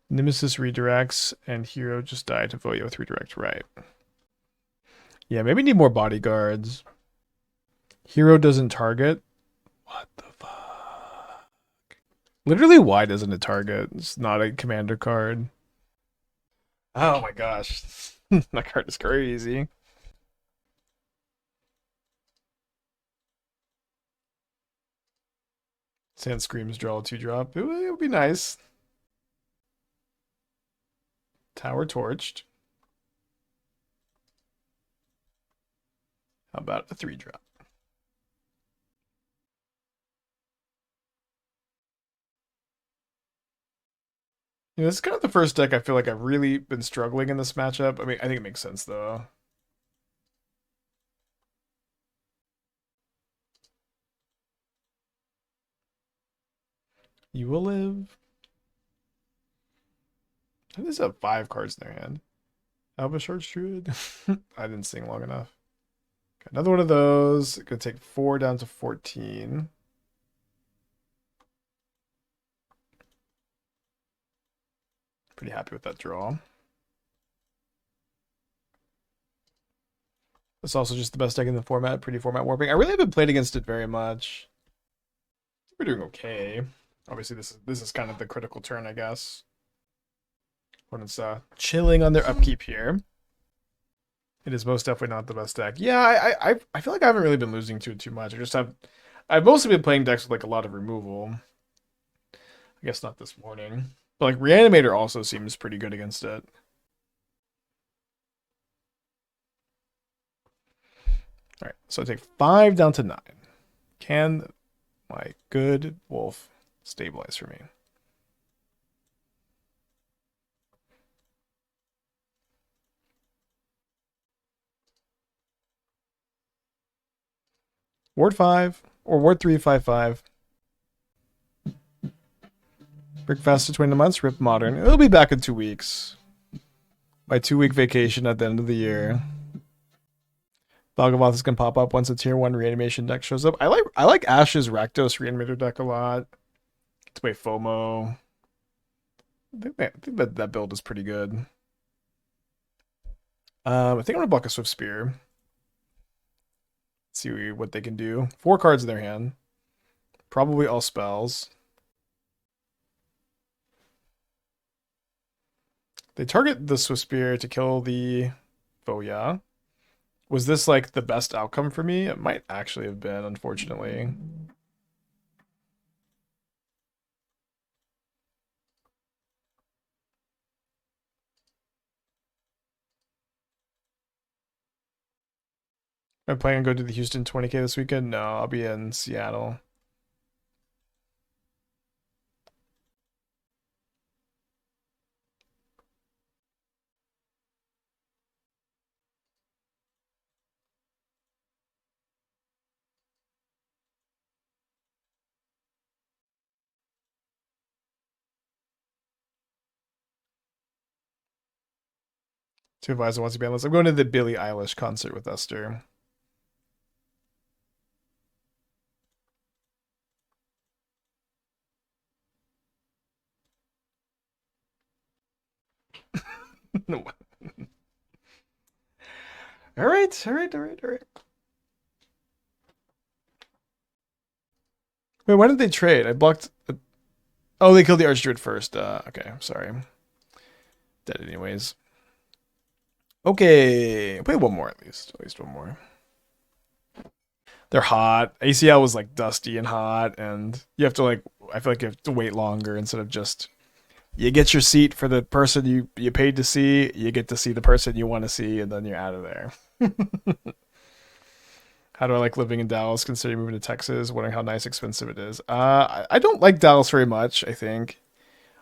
Nemesis redirects, and hero just died to Voja with redirect right. Yeah, maybe need more bodyguards. Hero doesn't target. What the fuck? Literally, why doesn't it target? It's not a commander card. Oh my gosh. That card is crazy. Sand Screams draw a 2-drop. It would be nice. Tower torched. How about a 3-drop? This is kind of the first deck I feel like I've really been struggling in this matchup. I mean, I think it makes sense though. You will live. I just have 5 cards in their hand. Albatross Druid. I didn't sing long enough. Got another one of those. Gonna take 4 down to 14. Pretty happy with that draw. It's also just the best deck in the format. Pretty format warping. I really haven't played against it very much. We're doing okay. Obviously, this is kind of the critical turn, I guess. Opponent's chilling on their upkeep here. It is most definitely not the best deck. Yeah, I feel like I haven't really been losing to it too much. I've mostly been playing decks with like a lot of removal. I guess not this morning. But like Reanimator also seems pretty good against it. Alright, so I take 5 down to 9. Can my good wolf stabilize for me? Ward 5 or Ward 3, 5/5. Break fast to 20 months, rip modern. It'll be back in 2 weeks. My 2-week vacation at the end of the year. Valgavoth is gonna pop up once a tier 1 reanimation deck shows up. I like Ash's Rakdos reanimator deck a lot. To play FOMO. I think that build is pretty good. I think I'm gonna block a Swift Spear. See what they can do. 4 cards in their hand. Probably all spells. They target the Swift Spear to kill the Voja. Was this like the best outcome for me? It might actually have been, unfortunately. I'm planning on going to the Houston 20K this weekend. No, I'll be in Seattle. Two advisor wants to be on this. I'm going to the Billie Eilish concert with Esther. No. All right. Wait, why did they trade? I blocked. Oh, they killed the Archdruid first. Okay, I'm sorry. Dead anyways. Okay, play one more at least. At least one more. They're hot. ACL was like dusty and hot, and you have to like. I feel like you have to wait longer instead of just. You get your seat for the person you paid to see. You get to see the person you want to see, and then you're out of there. How do I like living in Dallas? Considering moving to Texas, wondering how nice, expensive it is. I don't like Dallas very much. I think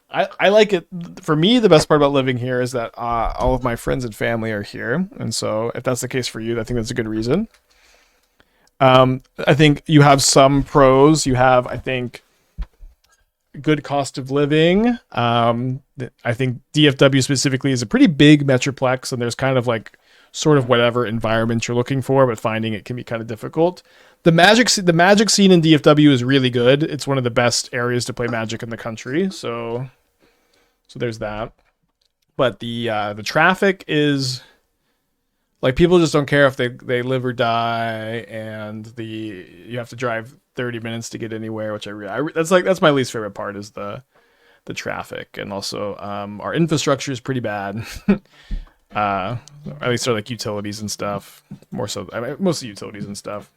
I like it. For me, the best part about living here is that all of my friends and family are here, and so if that's the case for you, I think that's a good reason. I think you have some pros. You have, I think, good cost of living. I think DFW specifically is a pretty big metroplex, and there's kind of like sort of whatever environment you're looking for, but finding it can be kind of difficult. The magic scene in DFW is really good. It's one of the best areas to play Magic in the country. So there's that. But the traffic is like people just don't care if they live or die, and you have to drive 30 minutes to get anywhere, which that's my least favorite part is the traffic, and also our infrastructure is pretty bad. At least our like utilities and stuff. More so, I mean, mostly utilities and stuff.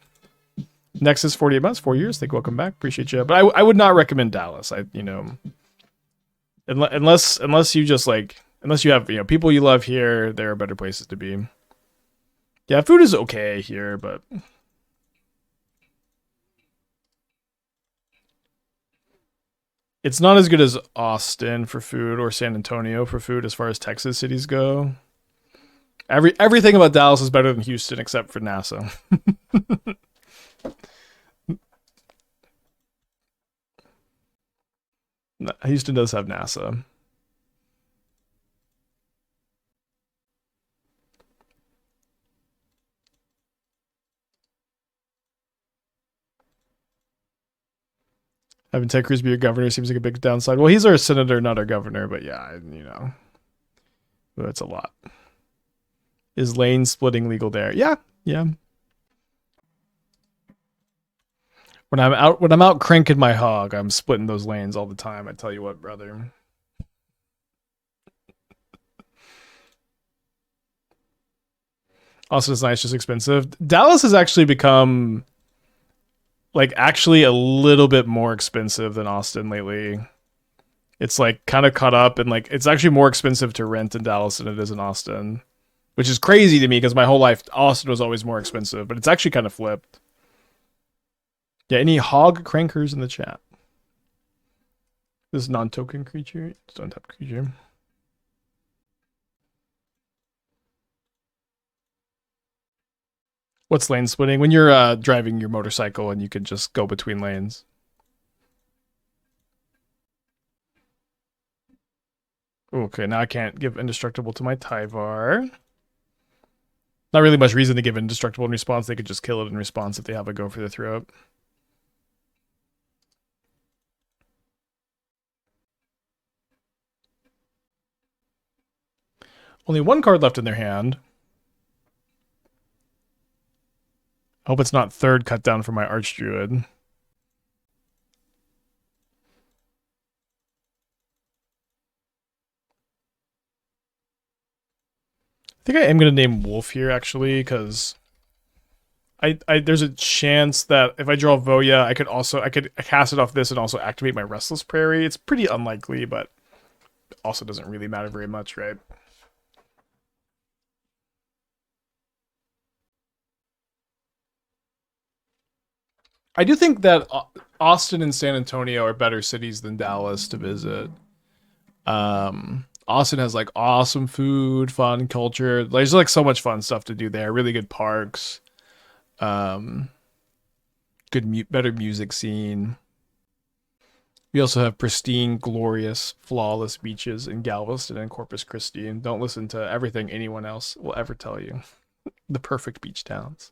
Next is 48 months, 4 years. Thank you, welcome back. Appreciate you. But I would not recommend Dallas. Unless you just like unless you have people you love here, there are better places to be. Yeah, food is okay here, but it's not as good as Austin for food or San Antonio for food as far as Texas cities go. Everything about Dallas is better than Houston except for NASA. Houston does have NASA. Having Ted Cruz be your governor seems like a big downside. Well, he's our senator, not our governor, but yeah, that's a lot. Is lane splitting legal there? Yeah, yeah. When I'm out cranking my hog, I'm splitting those lanes all the time. I tell you what, brother. Austin is nice, just expensive. Dallas has actually become like actually a little bit more expensive than Austin lately. It's like kind of caught up, and like it's actually more expensive to rent in Dallas than it is in Austin, which is crazy to me because my whole life Austin was always more expensive, but it's actually kind of flipped. Yeah, any hog crankers in the chat? This non-token creature, it's untap creature. What's lane splitting? When you're driving your motorcycle and you can just go between lanes. Okay, now I can't give indestructible to my Tyvar. Not really much reason to give indestructible in response. They could just kill it in response if they have a go for the throat. Only one card left in their hand. I hope it's not third cut down for my Archdruid. I think I am going to name Wolf here, actually, because there's a chance that if I draw Voja, I could cast it off this and also activate my Restless Prairie. It's pretty unlikely, but also doesn't really matter very much, right? I do think that Austin and San Antonio are better cities than Dallas to visit. Austin has like awesome food, fun culture. There's like so much fun stuff to do there. Really good parks. Better music scene. We also have pristine, glorious, flawless beaches in Galveston and Corpus Christi. And don't listen to everything anyone else will ever tell you. The perfect beach towns.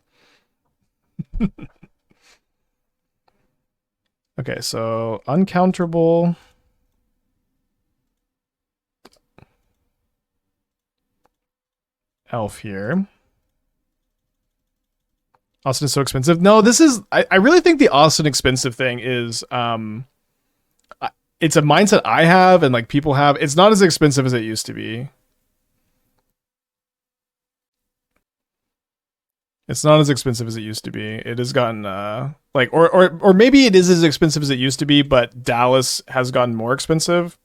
Okay, so uncounterable. Elf here. Austin is so expensive. No, this is I really think the Austin expensive thing is it's a mindset I have and like people have. It's not as expensive as it used to be. It's not as expensive as it used to be. It has gotten like or maybe it is as expensive as it used to be, but Dallas has gotten more expensive.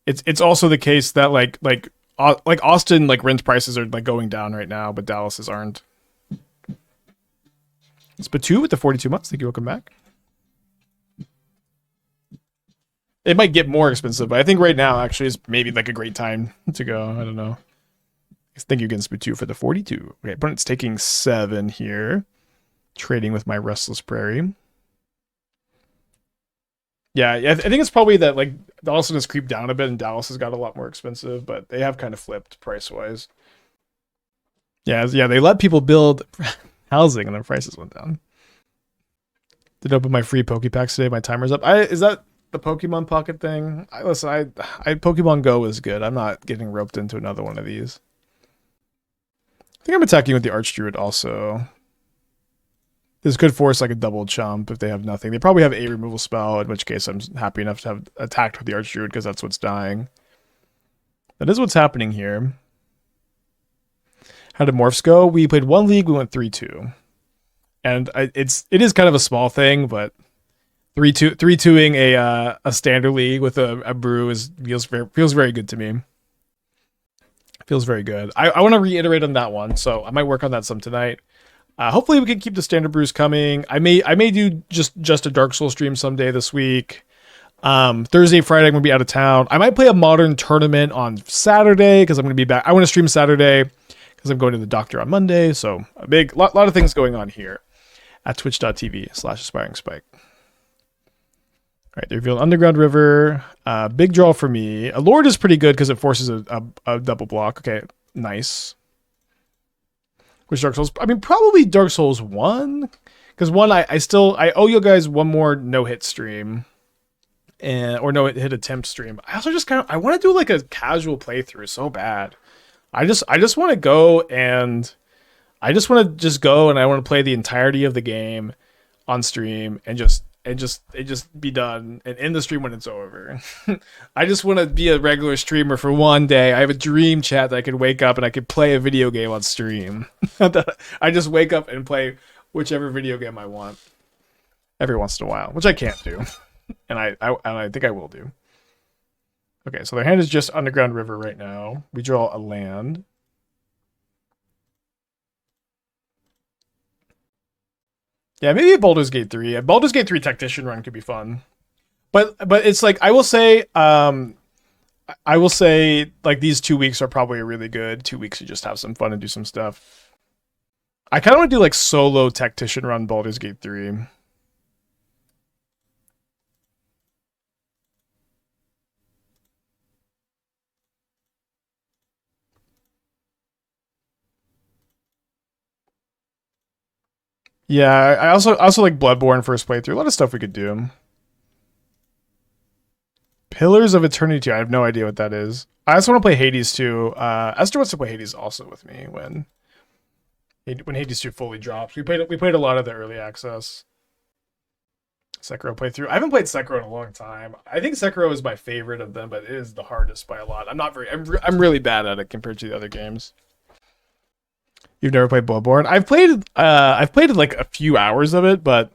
It's also the case that like Austin like rent prices are like going down right now, but Dallas's aren't. It's Batu with the 42 months. Thank you. Welcome back. It might get more expensive, but I think right now actually is maybe like a great time to go. I don't know. Thank you again, Spoo2, for the 42. Okay, opponent's taking 7 here. Trading with my Restless Prairie. Yeah, I think it's probably that like Dallas has creeped down a bit and Dallas has got a lot more expensive, but they have kind of flipped price-wise. Yeah, they let people build housing and their prices went down. Did open my free Pokepacks today. My timer's up. Is that the Pokemon Pocket thing? Listen, I Pokemon Go is good. I'm not getting roped into another one of these. I think I'm attacking with the Archdruid also. This could force like a double chump if they have nothing. They probably have a removal spell, in which case I'm happy enough to have attacked with the Archdruid because that's what's dying. That is what's happening here. How did Morphs go? We played 1 league, we went 3-2. And it is kind of a small thing, but 3-2ing a standard league with a brew feels very good to me. Feels very good. I want to reiterate on that one, so I might work on that some tonight. Hopefully we can keep the standard brews coming. I may do just a Dark Souls stream someday this week. Thursday, Friday I'm gonna be out of town. I might play a modern tournament on Saturday because I'm gonna be back. I want to stream Saturday because I'm going to the doctor on Monday. So a lot of things going on here at twitch.tv/aspiringspike. All right, they revealed Underground River. Big draw for me. A Lord is pretty good because it forces a double block. Okay, nice. Which Dark Souls? I mean, probably Dark Souls 1. Because 1, I owe you guys one more no-hit stream. Or no-hit attempt stream. I also just I want to do like a casual playthrough so bad. I just want to go and... I want to play the entirety of the game on stream and just be done and end the stream when it's over. I just want to be a regular streamer for one day. I have a dream chat that I could wake up and I could play a video game on stream. I just wake up and play whichever video game I want every once in a while, which I can't do. And I think I will do. Okay, so their hand is just Underground River right now. We draw a land. Yeah, maybe a Baldur's Gate 3. A Baldur's Gate 3 Tactician run could be fun. But it's like I will say like these 2 weeks are probably a really good 2 weeks to just have some fun and do some stuff. I kind of want to do like solo Tactician run Baldur's Gate 3. Yeah, I also like Bloodborne first playthrough. A lot of stuff we could do. Pillars of Eternity. I have no idea what that is. I also want to play Hades 2. Esther wants to play Hades also with me when Hades 2 fully drops. We played a lot of the early access. Sekiro playthrough. I haven't played Sekiro in a long time. I think Sekiro is my favorite of them, but it is the hardest by a lot. I'm really bad at it compared to the other games. You've never played Bloodborne? I've played like a few hours of it, but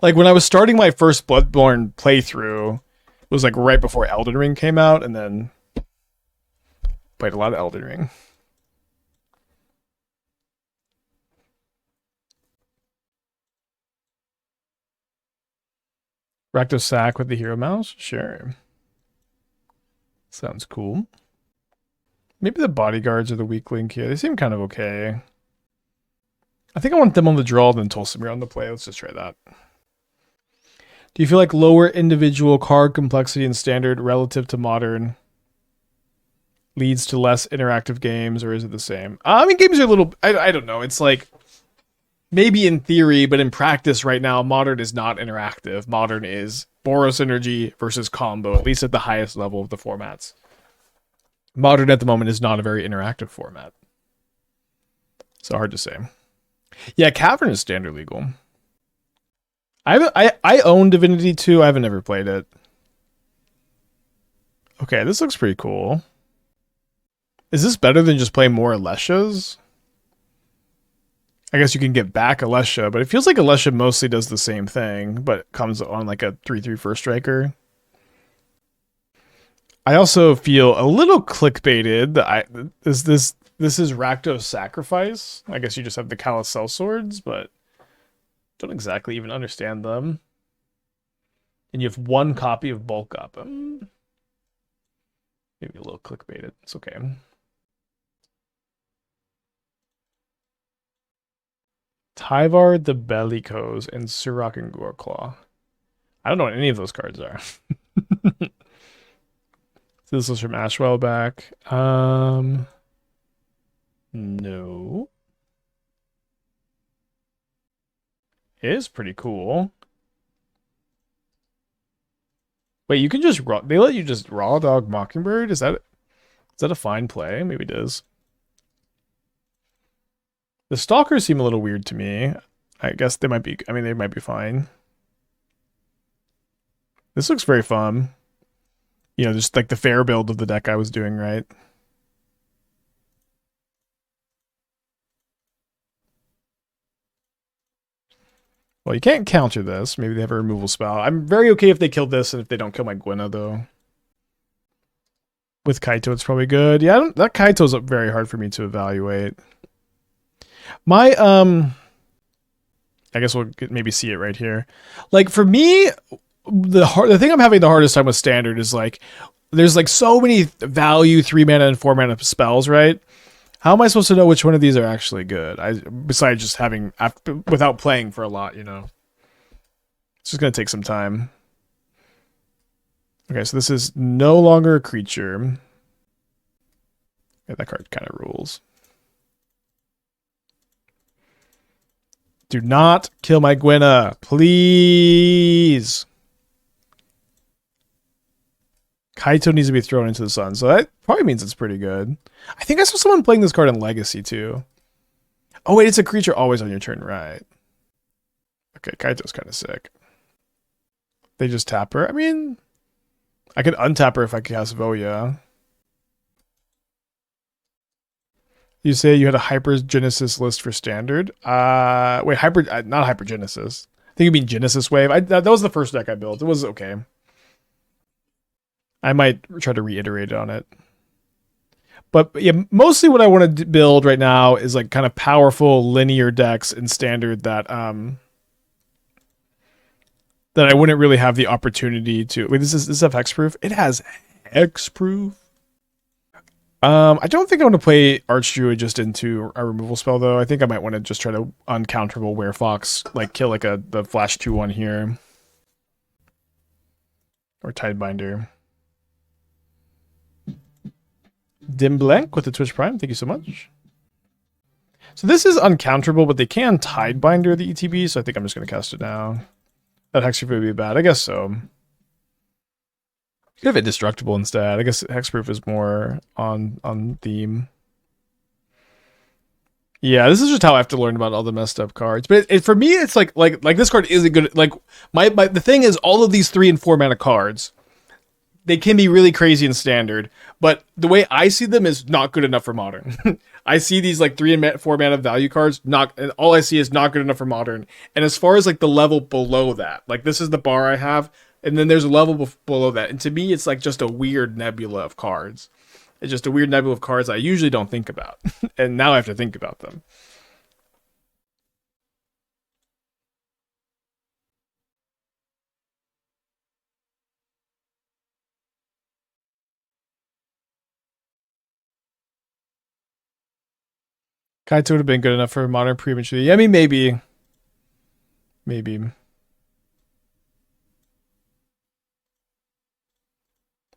like when I was starting my first Bloodborne playthrough, it was like right before Elden Ring came out, and then played a lot of Elden Ring. Rakdos Sack with the hero mouse? Sure. Sounds cool. Maybe the bodyguards are the weak link here. They seem kind of okay. I think I want them on the draw than Tolsimir on the play. Let's just try that. Do you feel like lower individual card complexity in standard relative to modern leads to less interactive games, or is it the same? I mean, games are a little... I don't know. It's like... Maybe in theory, but in practice right now, modern is not interactive. Modern is Boros Energy versus combo, at least at the highest level of the formats. Modern at the moment is not a very interactive format. So hard to say. Yeah, Cavern is standard legal. I own Divinity 2. I haven't ever played it. Okay, this looks pretty cool. Is this better than just playing more Alessias? I guess you can get back Alessia, but it feels like Alessia mostly does the same thing, but comes on like a 3/3 first striker. I also feel a little clickbaited. This is Rakdos Sacrifice. I guess you just have the Calicel swords, but don't exactly even understand them. and you have one copy of bulk up. Maybe a little clickbaited. It's okay. Tyvar the Bellicose and Surrak and Goreclaw. I don't know what any of those cards are. So this was from Ashwell back. No. It is pretty cool. Wait, you can just raw. They let you just raw dog Mockingbird? Is that a fine play? Maybe it is. The Stalkers seem a little weird to me. I guess they might be. I mean, they might be fine. This looks very fun. You know, just like the fair build of the deck I was doing, right? Well, you can't counter this. Maybe they have a removal spell. I'm very okay if they kill this and if they don't kill my Gwenna, though. With Kaito, it's probably good. Yeah, that Kaito's very hard for me to evaluate. My, I guess we'll maybe see it right here. Like, for me, the thing I'm having the hardest time with Standard is, like, there's, like, so many value 3 mana and 4 mana spells, right? How am I supposed to know which one of these are actually good? Besides just having, without playing for a lot, you know? It's just going to take some time. Okay, so this is no longer a creature. Yeah, that card kind of rules. Do not kill my Gwenna, please. Kaito needs to be thrown into the sun, so that probably means it's pretty good. I think I saw someone playing this card in Legacy, too. Oh, wait, it's a creature always on your turn, right? Okay, Kaito's kind of sick. They just tap her? I mean, I could untap her if I cast Voja. You say you had a Hypergenesis list for Standard? Wait, not Hypergenesis. I think you mean Genesis Wave. That was the first deck I built. It was okay. I might try to reiterate on it. But yeah, mostly what I want to build right now is like kind of powerful linear decks in Standard that I wouldn't really have the opportunity to. Wait, this have hexproof? It has hexproof. I don't think I want to play Archdruid just into a removal spell though. I think I might want to just try to uncounterable Werefox, like kill like the flash 2/1 here. Or Tidebinder. Dim Blank with the Twitch Prime, thank you so much. So this is uncounterable, but they can Tidebinder the ETB, so I think I'm just going to cast it now. That Hexproof would be bad, I guess so. Could have Indestructible instead. I guess Hexproof is more on theme. Yeah, this is just how I have to learn about all the messed up cards. But for me, it's like this card isn't good. Like the thing is, all of these 3 and 4 mana cards, they can be really crazy in Standard, but the way I see them is not good enough for Modern. I see these like 3 and 4 mana value cards, and all I see is not good enough for Modern. And as far as like the level below that, like this is the bar I have, and then there's a level below that. And to me, it's like just a weird nebula of cards. It's just a weird nebula of cards I usually don't think about. And now I have to think about them. Kaito would have been good enough for Modern prematurely. I mean, maybe. Maybe.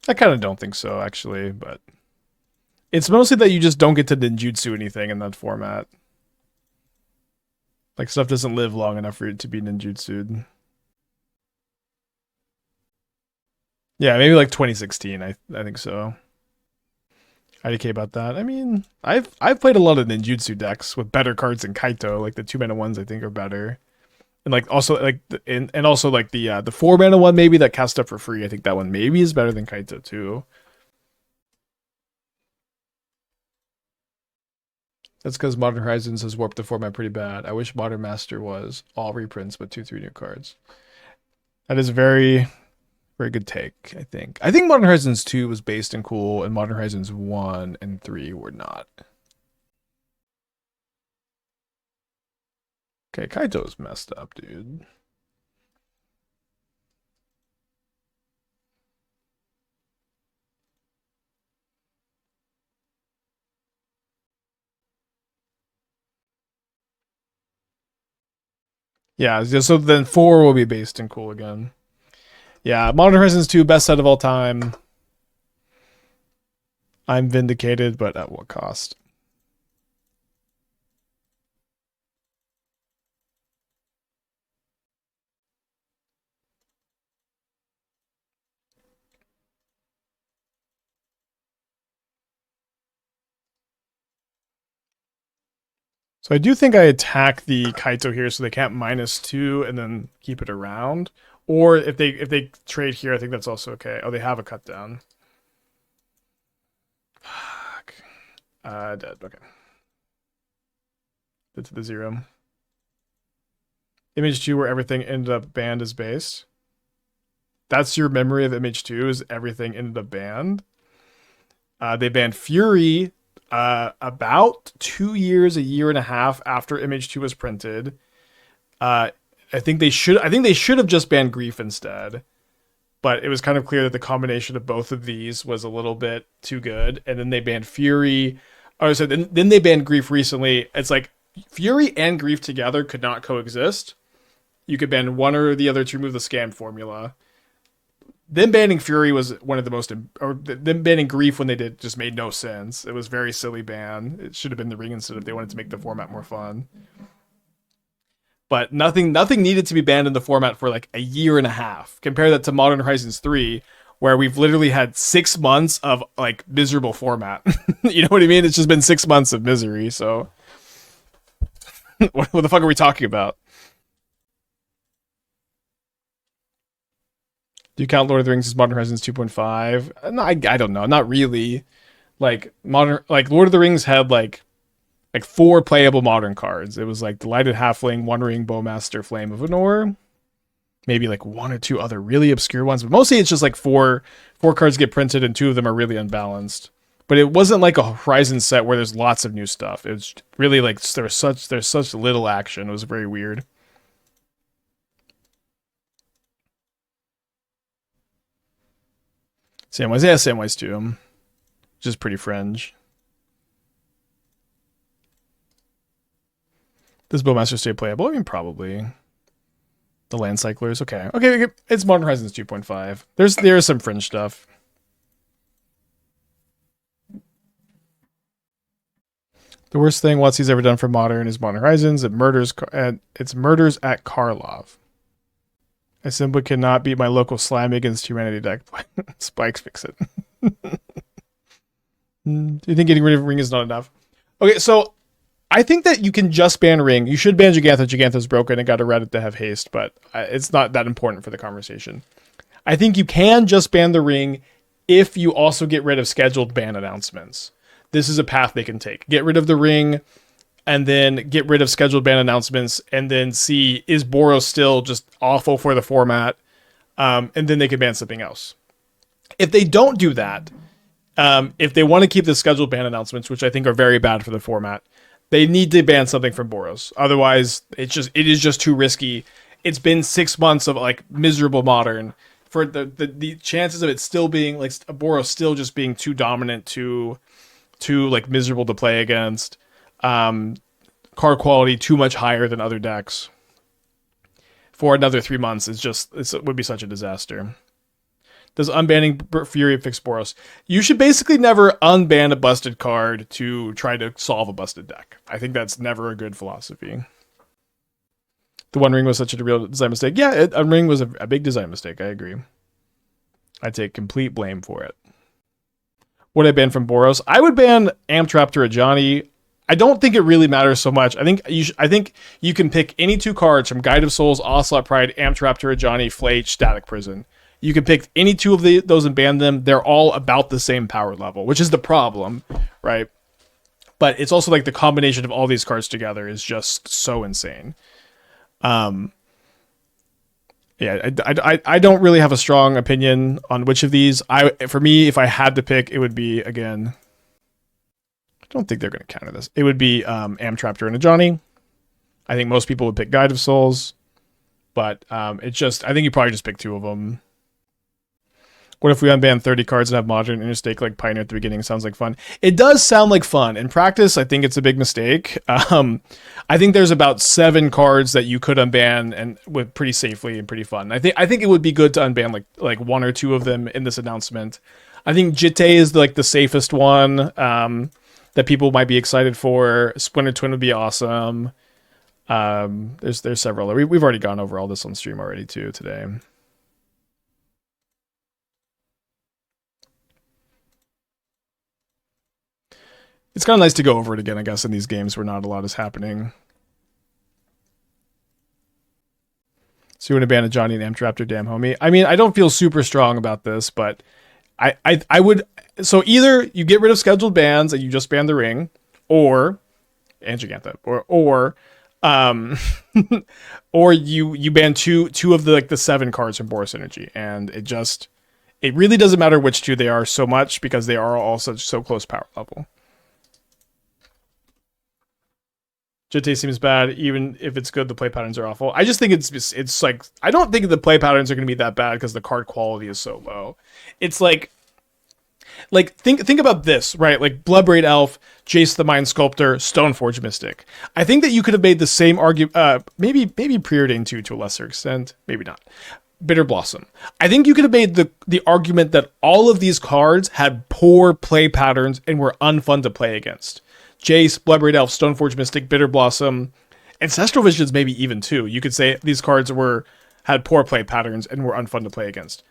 I kind of don't think so, actually, but it's mostly that you just don't get to ninjutsu anything in that format. Like, stuff doesn't live long enough for it to be ninjutsu'd. Yeah, maybe like 2016, I think so. IDK about that. I mean, I've played a lot of ninjutsu decks with better cards than Kaito. Like the 2 mana ones I think are better. And like also like and also like the 4 mana one maybe that cast up for free. I think that one maybe is better than Kaito too. That's because Modern Horizons has warped the format pretty bad. I wish Modern Master was all reprints but 2-3 new cards. That is very, very good take, I think. I think Modern Horizons 2 was based and cool, and Modern Horizons 1 and 3 were not. Okay, Kaito's messed up, dude. Yeah, so then 4 will be based in cool again. Yeah, Modern Horizons 2, best set of all time. I'm vindicated, but at what cost? So I do think I attack the Kaito here so they can't -2 and then keep it around. Or if they trade here, I think that's also okay. Oh, they have a cut down. Fuck. Dead. Okay. Get to the 0. Image 2 where everything ended up banned is based. That's your memory of Image 2 is everything ended up banned. They banned Fury about 2 years, a year and a half after Image 2 was printed. I think they should have just banned Grief instead. But it was kind of clear that the combination of both of these was a little bit too good. And then they banned Fury. Oh, so then they banned Grief recently. It's like Fury and Grief together could not coexist. You could ban one or the other to remove the scan formula. Them banning Fury was one of the most, or them banning Grief when they did just made no sense. It was a very silly ban. It should have been the ring instead if they wanted to make the format more fun. But nothing needed to be banned in the format for like a year and a half. Compare that to Modern Horizons 3, where we've literally had 6 months of like miserable format. You know what I mean? It's just been 6 months of misery. So what the fuck are we talking about? Do you count Lord of the Rings as Modern Horizons 2.5? No, I don't know. Not really. Like Lord of the Rings had like 4 playable modern cards. It was like Delighted Halfling, One Ring, Bowmaster, Flame of Anor. Maybe like 1 or 2 other really obscure ones, but mostly it's just like four cards get printed and 2 of them are really unbalanced. But it wasn't like a Horizon set where there's lots of new stuff. It was really like there's such little action. It was very weird. Samwise, yeah, Samwise too. Just pretty fringe. Does Bowmaster stay playable? I mean, probably. The Land Cyclers, okay. Okay, it's Modern Horizons 2.5. There's some fringe stuff. The worst thing WotC's ever done for Modern is Modern Horizons. It's murders at Karlov. I simply cannot beat my local Slime Against Humanity deck. Spikes fix it. Do you think getting rid of Ring is not enough? Okay, so I think that you can just ban Ring. You should ban Gigantha. Gigantha's broken and got a Reddit to have haste, but it's not that important for the conversation. I think you can just ban the Ring if you also get rid of scheduled ban announcements. This is a path they can take. Get rid of the Ring, and then get rid of scheduled ban announcements, and then see, is Boros still just awful for the format? And then they can ban something else. If they don't do that, if they want to keep the scheduled ban announcements, which I think are very bad for the format, they need to ban something from Boros. Otherwise, it is just too risky. It's been 6 months of like miserable Modern. For the chances of it still being like Boros still just being too dominant, too like miserable to play against. Card quality too much higher than other decks. For another 3 months, it would be such a disaster. Does unbanning Fury fix Boros? You should basically never unban a busted card to try to solve a busted deck. I think that's never a good philosophy. The One Ring was such a real design mistake. Yeah, One Ring was a big design mistake. I agree. I take complete blame for it. Would I ban from Boros? I would ban Amtraptor Ajani. I don't think it really matters so much. I think you can pick any 2 cards from Guide of Souls, Ocelot Pride, Amtraptor Ajani, Flache, Static Prison. You can pick any 2 of those and ban them. They're all about the same power level, which is the problem, right? But it's also like the combination of all these cards together is just so insane. Yeah, I don't really have a strong opinion on which of these. For me, if I had to pick, it would be, again, I don't think they're going to counter this. It would be Amtraptor and Ajani. I think most people would pick Guide of Souls, but I think you probably just pick 2 of them. What if we unban 30 cards and have modern interstake like Pioneer at the beginning? Sounds like fun. It does sound like fun. In practice, I think it's a big mistake. I think there's about 7 cards that you could unban and with pretty safely and pretty fun. I think it would be good to unban like 1 or 2 of them in this announcement. I think Jitte is like the safest one that people might be excited for. Splinter Twin would be awesome. There's several. We've already gone over all this on stream already too today. It's kind of nice to go over it again, I guess, in these games where not a lot is happening. So you want to ban a Johnny and Amtraptor, damn homie. I mean, I don't feel super strong about this, but I would. So either you get rid of scheduled bans and you just ban the ring, or and Giganta, or or you ban two of the 7 cards from Boros Energy, and it really doesn't matter which 2 they are so much because they are all so close power level. Jitte seems bad, even if it's good. The play patterns are awful. I just think it's like I don't think the play patterns are going to be that bad because the card quality is so low. It's like think about this, right? Like Bloodbraid Elf, Jace the Mind Sculptor, Stoneforge Mystic. I think that you could have made the same argument, maybe Preordain too to a lesser extent, maybe not. Bitter Blossom. I think you could have made the argument that all of these cards had poor play patterns and were unfun to play against. Jace, Bloodbraid Elf, Stoneforge Mystic, Bitter Blossom, Ancestral Visions maybe even too. You could say these cards had poor play patterns and were unfun to play against.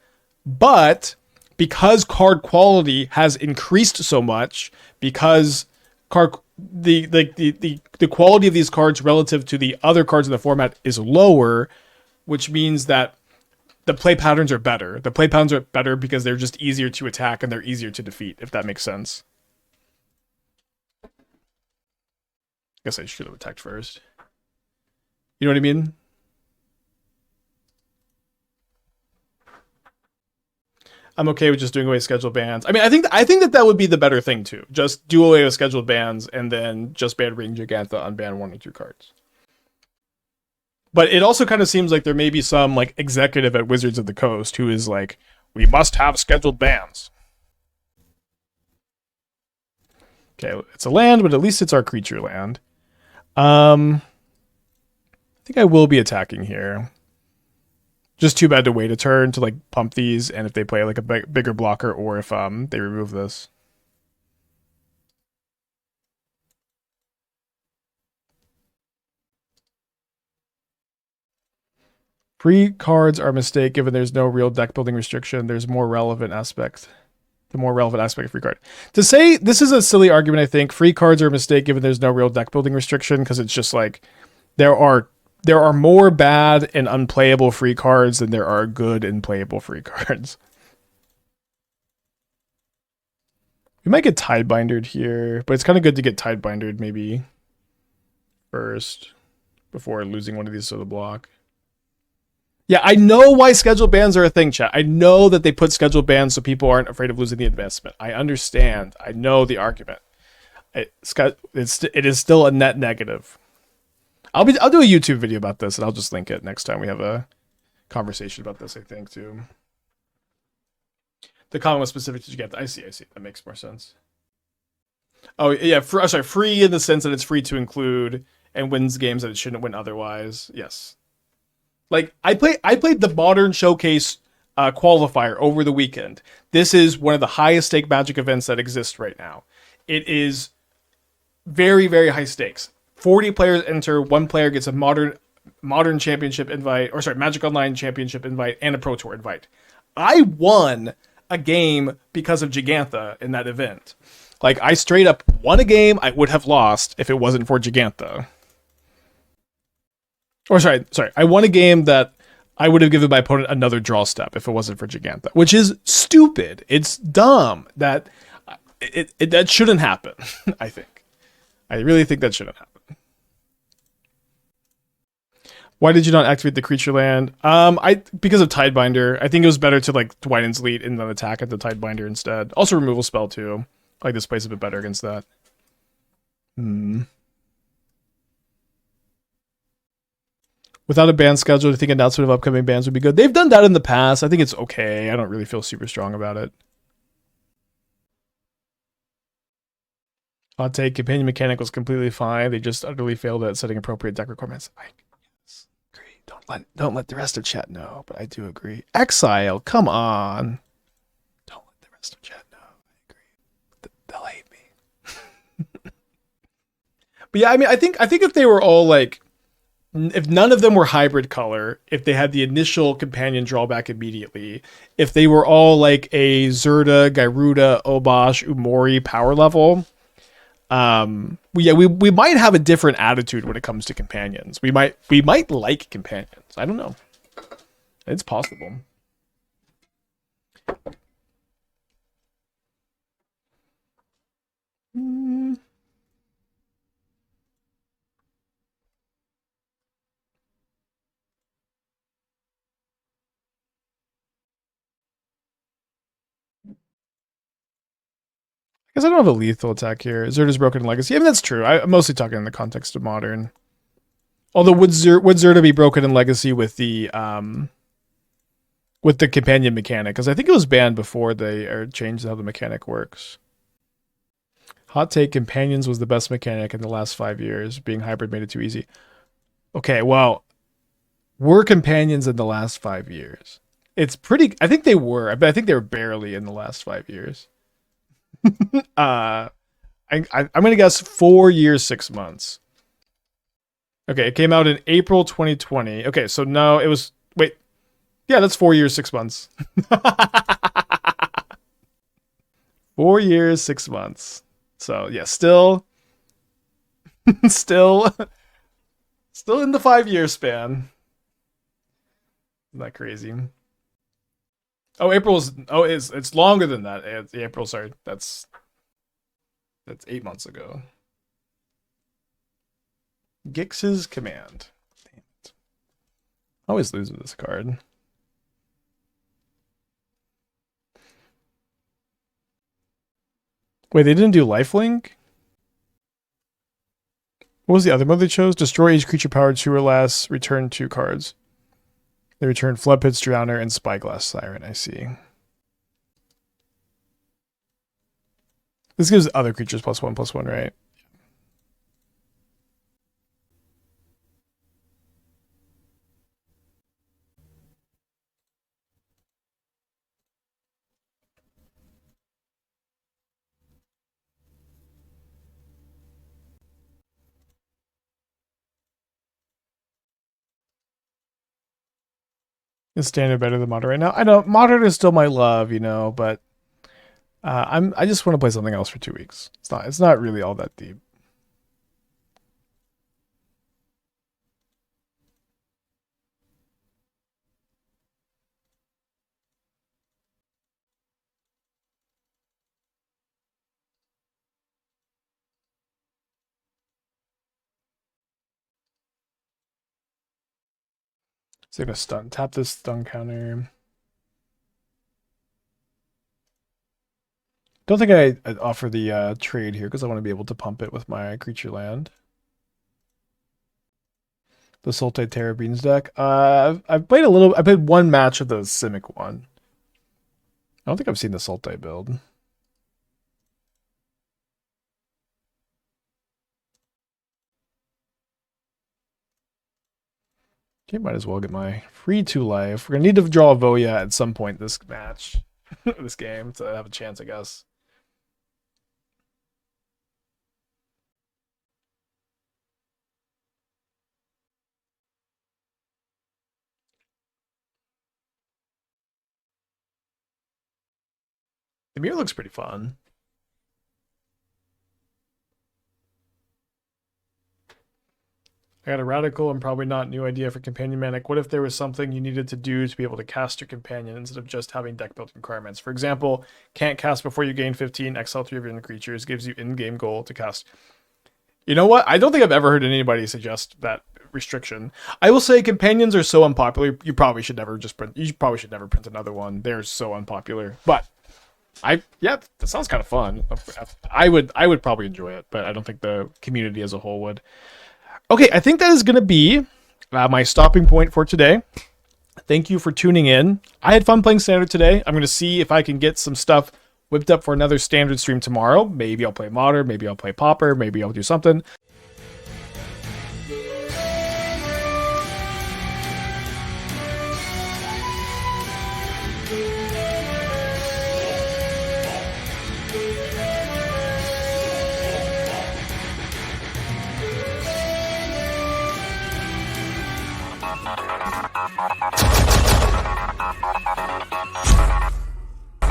But because card quality has increased so much, because the quality of these cards relative to the other cards in the format is lower, which means that the play patterns are better. The play patterns are better because they're just easier to attack and they're easier to defeat, if that makes sense. I guess I should have attacked first. You know what I mean? I'm okay with just doing away scheduled bans. I mean, I think that would be the better thing too. Just do away with scheduled bans and then just ban Ring Giganta, unban 1 or 2 cards. But it also kind of seems like there may be some like executive at Wizards of the Coast who is like, we must have scheduled bans. Okay, it's a land, but at least it's our creature land. I think I will be attacking here. Just too bad to wait a turn to like pump these, and if they play like a bigger blocker, or if they remove this. Free cards are a mistake given there's no real deck building restriction. There's more relevant aspect. The more relevant aspect of free card. To say this is a silly argument, I think. Free cards are a mistake given there's no real deck building restriction, because it's just like there are more bad and unplayable free cards than there are good and playable free cards. We might get Tidebindered here, but it's kind of good to get Tidebindered maybe first before losing one of these to the block. Yeah, I know why scheduled bans are a thing, chat. I know that they put scheduled bans so people aren't afraid of losing the investment. I understand. I know the argument. It is still a net negative. I'll do a YouTube video about this, and I'll just link it next time we have a conversation about this, I think, too. The comment was specific to Giganta. I see. That makes more sense. Oh, yeah, free in the sense that it's free to include and wins games that it shouldn't win otherwise. Yes. Like, I played the Modern Showcase qualifier over the weekend. This is one of the highest stake Magic events that exist right now. It is very, very high stakes. 40 players enter, 1 player gets a modern championship invite, Magic Online championship invite, and a Pro Tour invite. I won a game because of Giganta in that event. Like, I straight up won a game I would have lost if it wasn't for Giganta. I won a game that I would have given my opponent another draw step if it wasn't for Giganta, which is stupid. It's dumb. That shouldn't happen, I think. I really think that shouldn't happen. Why did you not activate the creature land? Because of Tidebinder. I think it was better to like Dwynen's Lead and then attack at the Tidebinder instead. Also removal spell too. I like this plays a bit better against that. Without a ban schedule, I think announcement of upcoming bans would be good. They've done that in the past. I think it's okay. I don't really feel super strong about it. Hot take: companion mechanic was completely fine. They just utterly failed at setting appropriate deck requirements. I agree. Don't let the rest of chat know, but I do agree. Exile, come on. Don't let the rest of chat know. I agree. They'll hate me. But yeah, I mean, I think if they were all like, if none of them were hybrid color, if they had the initial companion drawback immediately, if they were all like a Zerda, Gyruda, Obosh, Umori power level, we might have a different attitude when it comes to companions. We might like companions. I don't know. It's possible. Because I don't have a lethal attack here. Zerda's broken legacy. I mean, that's true. I'm mostly talking in the context of modern. Although would Zerda be broken in legacy with the companion mechanic? Because I think it was banned before they changed how the mechanic works. Hot take: companions was the best mechanic in the last 5 years. Being hybrid made it too easy. Okay, well, were companions in the last 5 years? It's pretty. I think they were, but I think they were barely in the last 5 years. I'm gonna guess 4 years, 6 months. Okay, it came out in April 2020. Okay, so no, it was wait. Yeah, that's 4 years, 6 months. 4 years, 6 months. So yeah, still still in the 5 year span. Isn't that crazy? Oh, it's longer than that. April, sorry. That's 8 months ago. Gix's Command. Damn it. I always lose with this card. Wait, they didn't do lifelink? What was the other mode they chose? Destroy each creature powered 2 or less. Return 2 cards. They return Flood Pits, Drowner, and Spyglass Siren. I see. This gives other creatures +1/+1, right? Is standard better than modern right now? I know modern is still my love, but I just want to play something else for 2 weeks. It's not really all that deep. So I'm gonna tap this stun counter. Don't think I'd offer the trade here because I want to be able to pump it with my creature land. The Sultai Terra Beans deck. I've played I played one match of the Simic one. I don't think I've seen the Sultai build. Okay, might as well get my free 2 life. We're gonna need to draw a Voja at some point this match, this game, to have a chance, I guess. The mirror looks pretty fun. I got a radical and probably not new idea for Companion Manic. What if there was something you needed to do to be able to cast your companion instead of just having deck building requirements? For example, can't cast before you gain 15, exile 3 of your creatures, gives you in-game goal to cast. You know what? I don't think I've ever heard anybody suggest that restriction. I will say companions are so unpopular, you probably should never print another one. They're so unpopular. But that sounds kind of fun. I would probably enjoy it, but I don't think the community as a whole would. Okay, I think that is going to be my stopping point for today. Thank you for tuning in. I had fun playing Standard today. I'm going to see if I can get some stuff whipped up for another Standard stream tomorrow. Maybe I'll play Modern, maybe I'll play Pauper, maybe I'll do something.